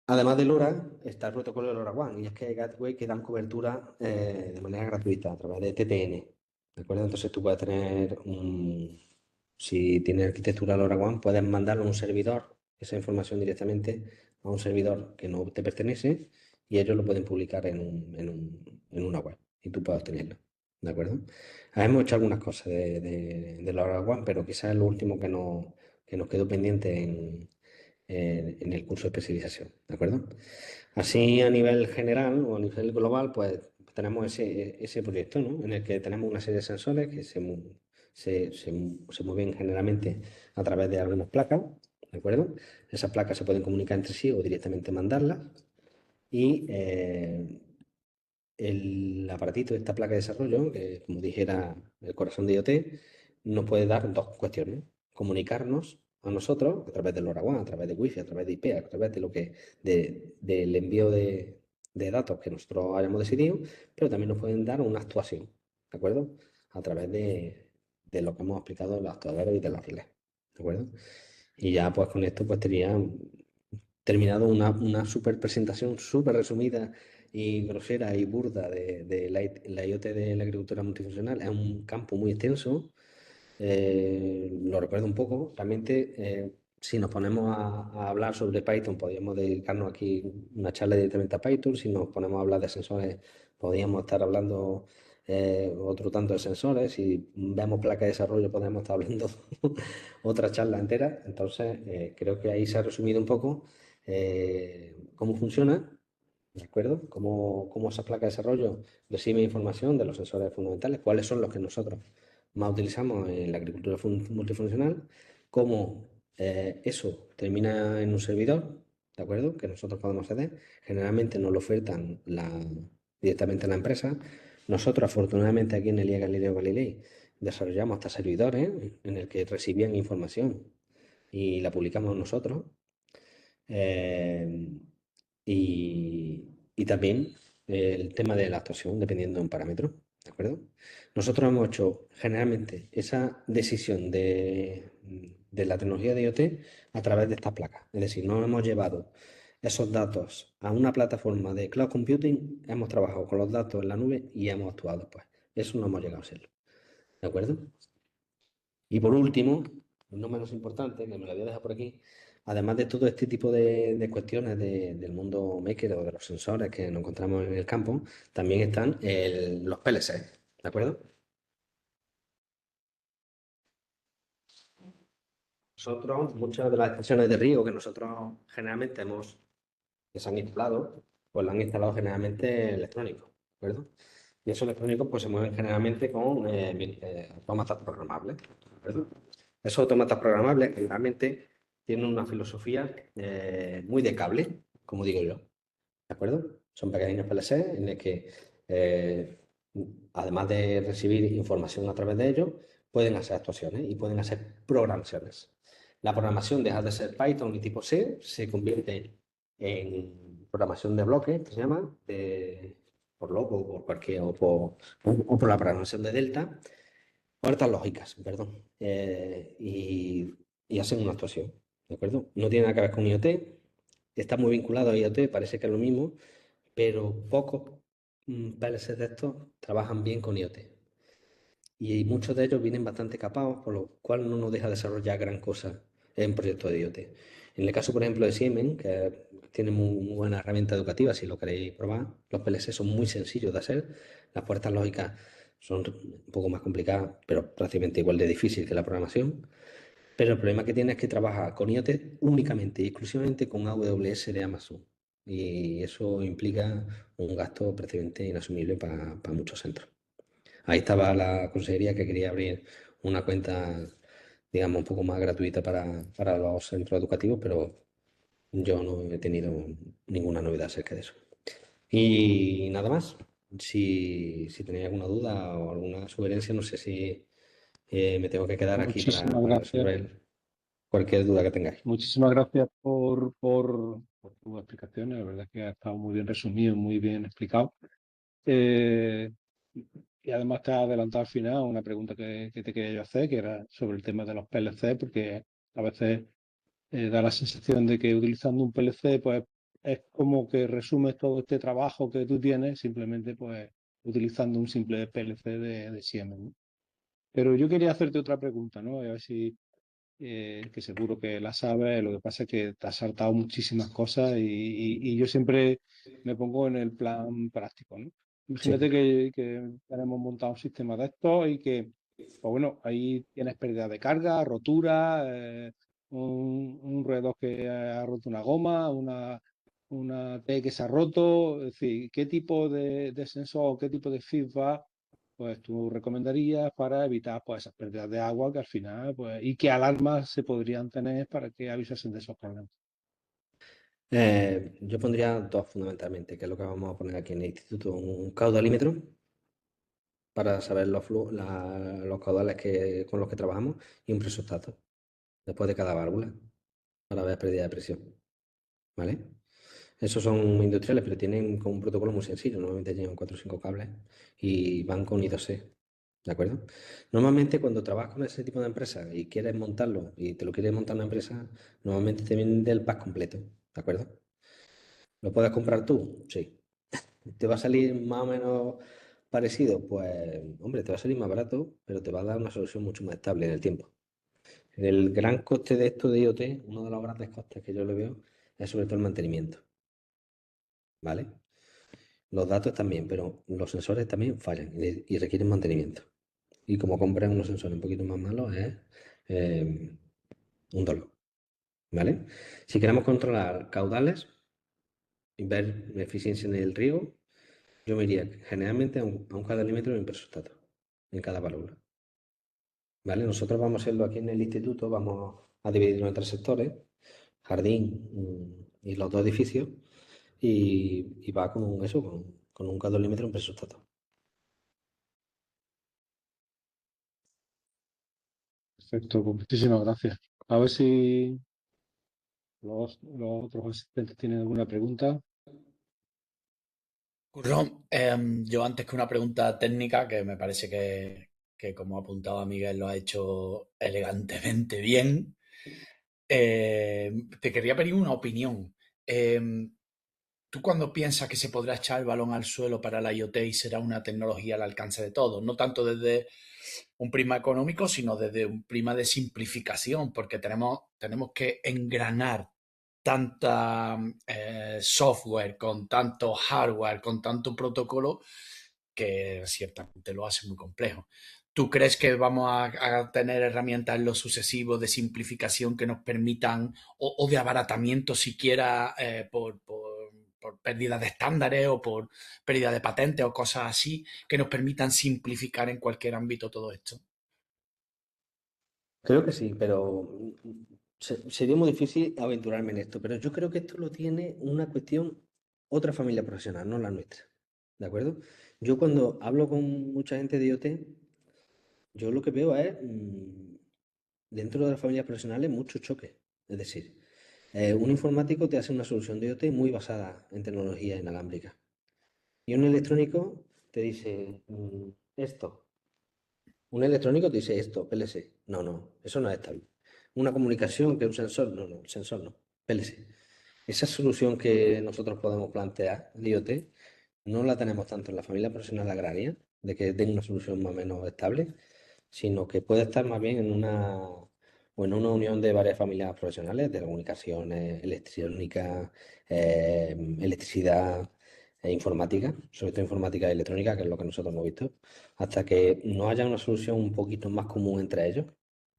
Speaker 2: Además de LoRa, está el protocolo de LoRaWAN, y es que hay gateway que dan cobertura de manera gratuita a través de TTN. ¿De acuerdo? Entonces tú puedes tener si tienes arquitectura LoRaWAN, puedes mandarlo a un servidor, esa información directamente a un servidor que no te pertenece, y ellos lo pueden publicar en una web y tú puedes obtenerlo. ¿De acuerdo? Hemos hecho algunas cosas de LoRaWAN, pero quizás es lo último que nos quedó pendiente en el curso de especialización, ¿de acuerdo? Así a nivel general o a nivel global, pues tenemos ese proyecto, ¿no? En el que tenemos una serie de sensores que se mueven generalmente a través de algunas placas, ¿de acuerdo? Esas placas se pueden comunicar entre sí o directamente mandarlas, y el aparatito de esta placa de desarrollo, que como dijera el corazón de IoT, nos puede dar dos cuestiones: comunicarnos a nosotros a través del LoRaWAN, a través de Wi-Fi, a través de IP, a través del envío de datos que nosotros hayamos decidido, pero también nos pueden dar una actuación, ¿de acuerdo? A través de lo que hemos explicado de los actuadores y de los relés, ¿de acuerdo? Y ya pues con esto pues tenía terminado una super presentación súper resumida y grosera y burda de la IoT de la agricultura multifuncional. Es un campo muy extenso lo recuerdo un poco. Realmente, si nos ponemos a hablar sobre Python, podríamos dedicarnos aquí una charla directamente a Python. Si nos ponemos a hablar de sensores, podríamos estar hablando otro tanto de sensores. Si vemos placa de desarrollo, podríamos estar hablando otra charla entera. Entonces, creo que ahí se ha resumido un poco cómo funciona. ¿De acuerdo? Cómo esa placa de desarrollo recibe información de los sensores fundamentales, cuáles son los que nosotros más utilizamos en la agricultura multifuncional, cómo eso termina en un servidor, ¿de acuerdo? Que nosotros podemos acceder. Generalmente nos lo ofertan directamente a la empresa. Nosotros, afortunadamente, aquí en el IA Galileo Galilei, desarrollamos hasta servidores en el que recibían información y la publicamos nosotros. Eh, y también el tema de la actuación dependiendo de un parámetro, ¿de acuerdo? Nosotros hemos hecho generalmente esa decisión de la tecnología de IoT a través de estas placas. Es decir, no hemos llevado esos datos a una plataforma de cloud computing, hemos trabajado con los datos en la nube y hemos actuado, pues. Eso no hemos llegado a serlo, ¿de acuerdo? Y por último, no menos importante, que me lo voy a dejar por aquí, además de todo este tipo de cuestiones del mundo maker o de los sensores que nos encontramos en el campo, también están los PLC, ¿de acuerdo? Nosotros, muchas de las estaciones de riego que nosotros generalmente que se han instalado, pues las han instalado generalmente electrónicos, ¿de acuerdo? Y esos electrónicos pues se mueven generalmente con autómatas programables, ¿de acuerdo? Esos autómatas programables generalmente tienen una filosofía muy de cable, como digo yo, ¿de acuerdo? Son pequeños PLC en el que, eh, además de recibir información a través de ellos, pueden hacer actuaciones y pueden hacer programaciones. La programación deja de ser Python y tipo C, se convierte en programación de bloques, que se llama, por loco o por cualquier, o por la programación de Delta, puertas lógicas, perdón, y hacen una actuación, ¿de acuerdo? No tiene nada que ver con IoT, está muy vinculado a IoT, parece que es lo mismo, pero pocos PLCs de estos trabajan bien con IoT. Y muchos de ellos vienen bastante capados, por lo cual no nos deja desarrollar gran cosa en proyectos de IoT. En el caso, por ejemplo, de Siemens, que tiene muy buena herramienta educativa, si lo queréis probar, los PLC son muy sencillos de hacer, las puertas lógicas son un poco más complicadas, pero prácticamente igual de difícil que la programación. Pero el problema que tiene es que trabaja con IoT únicamente y exclusivamente con AWS de Amazon. Y eso implica un gasto prácticamente inasumible para muchos centros. Ahí estaba la consejería que quería abrir una cuenta, digamos, un poco más gratuita para los centros educativos, pero yo no he tenido ninguna novedad acerca de eso. Y nada más. Si tenéis alguna duda o alguna sugerencia, no sé si me tengo que quedar aquí
Speaker 1: Muchísimas
Speaker 2: para
Speaker 1: gracias.
Speaker 2: resolver cualquier duda que tengáis.
Speaker 1: Muchísimas gracias por tus explicaciones. La verdad es que ha estado muy bien resumido, muy bien explicado. Eh, y además te has adelantado al final una pregunta que te quería yo hacer, que era sobre el tema de los PLC, porque a veces da la sensación de que utilizando un PLC, pues es como que resumes todo este trabajo que tú tienes simplemente pues utilizando un simple PLC de Siemens, ¿no? Pero yo quería hacerte otra pregunta, ¿no? A ver si que seguro que la sabes, lo que pasa es que te has saltado muchísimas cosas y yo siempre me pongo en el plan práctico, ¿no? Imagínate
Speaker 2: Sí.
Speaker 1: que tenemos montado un sistema de estos y que, pues bueno, ahí tienes pérdida de carga, rotura, un ruedo que ha roto una goma, una T que se ha roto, es decir, ¿qué tipo de sensor, qué tipo de feedback pues tú recomendarías para evitar pues esas pérdidas de agua que al final pues y qué alarmas se podrían tener para que avisasen de esos problemas?
Speaker 2: Yo pondría dos fundamentalmente, que es lo que vamos a poner aquí en el instituto, un caudalímetro para saber los caudales con los que trabajamos y un presostato después de cada válvula para ver pérdida de presión, ¿vale? Esos son industriales, pero tienen como un protocolo muy sencillo. Normalmente llevan 4 o 5 cables y van con I2C, ¿de acuerdo? Normalmente cuando trabajas con ese tipo de empresas y quieres montarlo y te lo quieres montar una empresa, normalmente te vende el pack completo, ¿de acuerdo? ¿Lo puedes comprar tú? Sí. Te va a salir más o menos parecido, pues, hombre, te va a salir más barato, pero te va a dar una solución mucho más estable en el tiempo. El gran coste de esto de IoT, uno de los grandes costes que yo le veo, es sobre todo el mantenimiento, ¿vale? Los datos también, pero los sensores también fallan y requieren mantenimiento. Y como compras unos sensores un poquito más malos, es un dolor, ¿vale? Si queremos controlar caudales y ver eficiencia en el riego, yo me iría generalmente a un cadalímetro en impresostato, en cada válvula, ¿vale? Nosotros vamos a hacerlo aquí en el instituto, vamos a dividirlo en 3 sectores, jardín y los 2 edificios, y va con eso, con un cadolímetro en impresostato.
Speaker 1: Perfecto, pues muchísimas gracias. A ver si los otros asistentes tienen alguna pregunta.
Speaker 3: Currón, yo antes que una pregunta técnica, que me parece que como apuntaba Miguel lo ha hecho elegantemente bien, te quería pedir una opinión. Em, ¿Tú cuando piensas que se podrá echar el balón al suelo para la IoT y será una tecnología al alcance de todos? No tanto desde un prisma económico, sino desde un prisma de simplificación, porque tenemos que engranar tanta software, con tanto hardware, con tanto protocolo, que ciertamente lo hace muy complejo. ¿Tú crees que vamos a tener herramientas en lo sucesivo de simplificación que nos permitan, o de abaratamiento siquiera por pérdida de estándares o por pérdida de patentes o cosas así, que nos permitan simplificar en cualquier ámbito todo esto?
Speaker 2: Creo que sí, pero sería muy difícil aventurarme en esto. Pero yo creo que esto lo tiene una cuestión, otra familia profesional, no la nuestra. ¿De acuerdo? Yo cuando hablo con mucha gente de IoT, yo lo que veo es, dentro de las familias profesionales, mucho choque. Es decir, un informático te hace una solución de IoT muy basada en tecnología inalámbrica. Y un electrónico te dice, esto. Un electrónico te dice esto, PLC. No, no, eso no es estable. Una comunicación que un sensor, no, no, el sensor no, PLC. Esa solución que nosotros podemos plantear, el IoT, no la tenemos tanto en la familia profesional agraria, de que tenga una solución más o menos estable, sino que puede estar más bien o en una unión de varias familias profesionales, de comunicaciones, electrónica, electricidad e informática, sobre todo informática y electrónica, que es lo que nosotros hemos visto, hasta que no haya una solución un poquito más común entre ellos,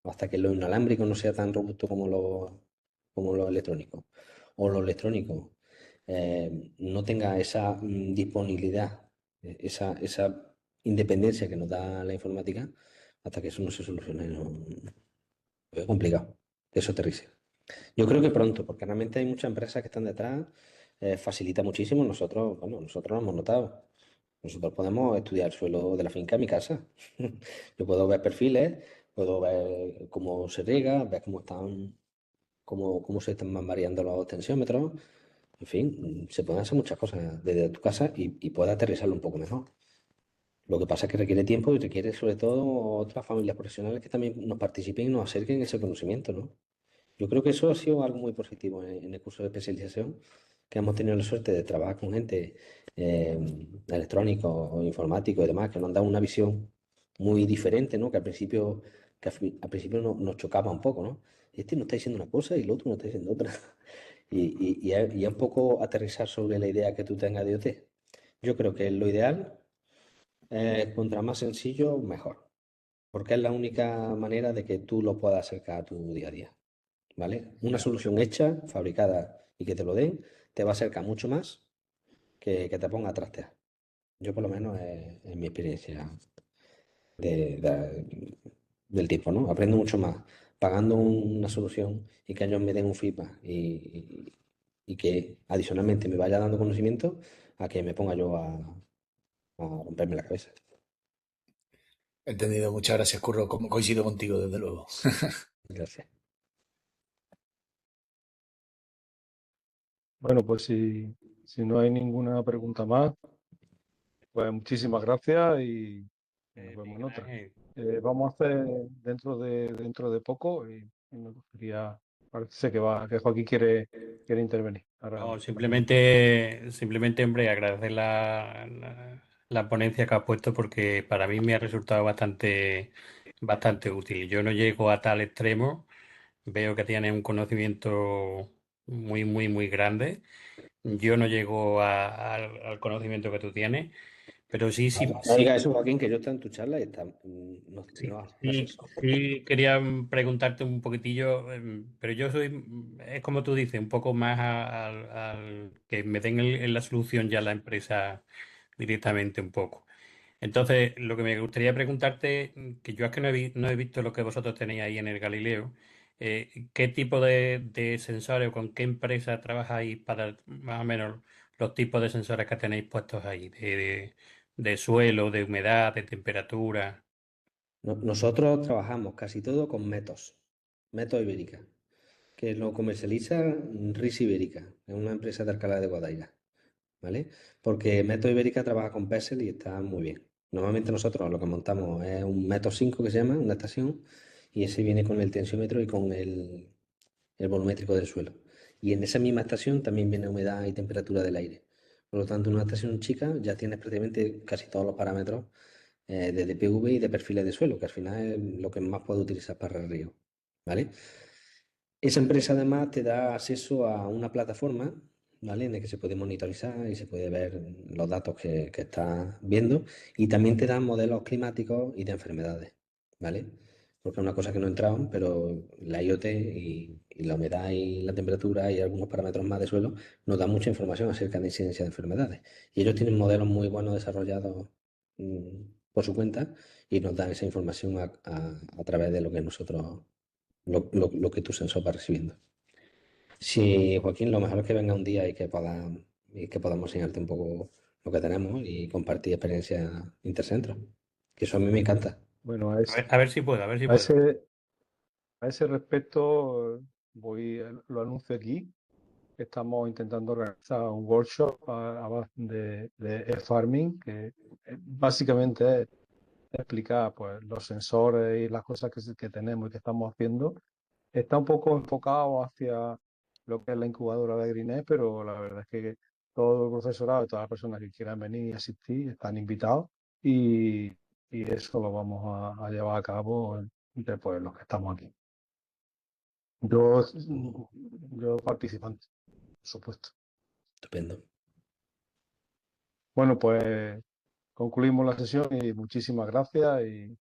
Speaker 2: hasta que lo inalámbrico no sea tan robusto como lo electrónico, o lo electrónico no tenga esa disponibilidad, esa independencia que nos da la informática, hasta que eso no se solucione, es complicado que eso aterrice. Yo creo que pronto, porque realmente hay muchas empresas que están detrás, facilita muchísimo. Nosotros, bueno, nosotros lo hemos notado. Nosotros podemos estudiar el suelo de la finca en mi casa. Yo puedo ver perfiles, puedo ver cómo se riega, ver cómo se están variando los tensiómetros. En fin, se pueden hacer muchas cosas desde tu casa y puedes aterrizarlo un poco mejor. Lo que pasa es que requiere tiempo y requiere sobre todo otras familias profesionales que también nos participen y nos acerquen ese conocimiento, ¿no? Yo creo que eso ha sido algo muy positivo en el curso de especialización, que hemos tenido la suerte de trabajar con gente eh, electrónico o informático y demás, que nos han dado una visión muy diferente, ¿no? Que al principio nos chocaba un poco, ¿no? Este nos está diciendo una cosa y el otro nos está diciendo otra. Y es un poco aterrizar sobre la idea que tú tengas de IoT. Yo creo que lo ideal es, contra más sencillo, mejor, porque es la única manera de que tú lo puedas acercar a tu día a día. ¿Vale? Una
Speaker 3: Ya.
Speaker 2: solución hecha, fabricada y que te lo den, te va a acercar mucho más que te ponga a trastear. Yo por lo menos es mi experiencia del tipo, ¿no? Aprendo mucho más pagando una solución y que ellos me den un feedback y que adicionalmente me vaya dando conocimiento a que me ponga yo a romperme la cabeza.
Speaker 3: Entendido, muchas gracias, Curro. Coincido contigo, desde luego.
Speaker 2: Gracias.
Speaker 1: Bueno, pues si no hay ninguna pregunta más, pues muchísimas gracias y nos vemos en
Speaker 4: Miguel
Speaker 1: otra.
Speaker 4: Ángel,
Speaker 1: Vamos a hacer dentro de poco y me gustaría, parece que Joaquín quiere intervenir. Ahora,
Speaker 4: no, simplemente, hombre, agradecer la ponencia que has puesto porque para mí me ha resultado bastante útil. Yo no llego a tal extremo, veo que tienes un conocimiento muy grande. Yo no llego al conocimiento que tú tienes, pero sí, sí,
Speaker 2: No
Speaker 4: sí.
Speaker 2: digas eso, Joaquín, que yo estoy en tu charla y está, no,
Speaker 4: Sí,
Speaker 2: no es
Speaker 4: sí,
Speaker 2: eso.
Speaker 4: sí, quería preguntarte un poquitillo, pero yo soy, es como tú dices, un poco más al que me den en la solución ya la empresa directamente un poco. Entonces, lo que me gustaría preguntarte, que yo es que no he visto lo que vosotros tenéis ahí en el Galileo, ¿qué tipo de sensores o con qué empresa trabajáis para más o menos los tipos de sensores que tenéis puestos ahí, de suelo, de humedad, de temperatura?
Speaker 2: Nosotros trabajamos casi todo con Metos Ibérica, que lo comercializa RIS Ibérica, es una empresa de Alcalá de Guadaira, ¿vale? Porque Metos Ibérica trabaja con Pexel y está muy bien. Normalmente nosotros lo que montamos es un Metos 5 que se llama, una estación, y ese viene con el tensiómetro y con el volumétrico del suelo. Y en esa misma estación también viene humedad y temperatura del aire. Por lo tanto, en una estación chica ya tienes prácticamente casi todos los parámetros de DPV y de perfiles de suelo, que al final es lo que más puedo utilizar para el río. ¿Vale? Esa empresa además te da acceso a una plataforma, ¿vale? En la que se puede monitorizar y se puede ver los datos que estás viendo y también te dan modelos climáticos y de enfermedades, ¿vale? Porque es una cosa que no entraban, pero la IoT y la humedad y la temperatura y algunos parámetros más de suelo nos dan mucha información acerca de incidencia de enfermedades. Y ellos tienen modelos muy buenos desarrollados por su cuenta y nos dan esa información a través de lo que nosotros lo que tu sensor va recibiendo. Sí, Joaquín, lo mejor es que venga un día y que podamos enseñarte un poco lo que tenemos y compartir experiencias intercentros, que eso a mí me encanta.
Speaker 1: Bueno,
Speaker 4: A ver si puedo, a ver si
Speaker 1: a
Speaker 4: puedo.
Speaker 1: ese, a ese respecto, lo anuncio aquí. Estamos intentando organizar un workshop a base de e-farming, que básicamente es explicar pues, los sensores y las cosas que tenemos y que estamos haciendo. Está un poco enfocado hacia lo que es la incubadora de Greenet, pero la verdad es que todo el profesorado y todas las personas que quieran venir y asistir están invitados y, y eso lo vamos a llevar a cabo entre pues, los que estamos aquí. Yo, yo participante, por supuesto.
Speaker 2: Estupendo.
Speaker 1: Bueno, pues concluimos la sesión y muchísimas gracias y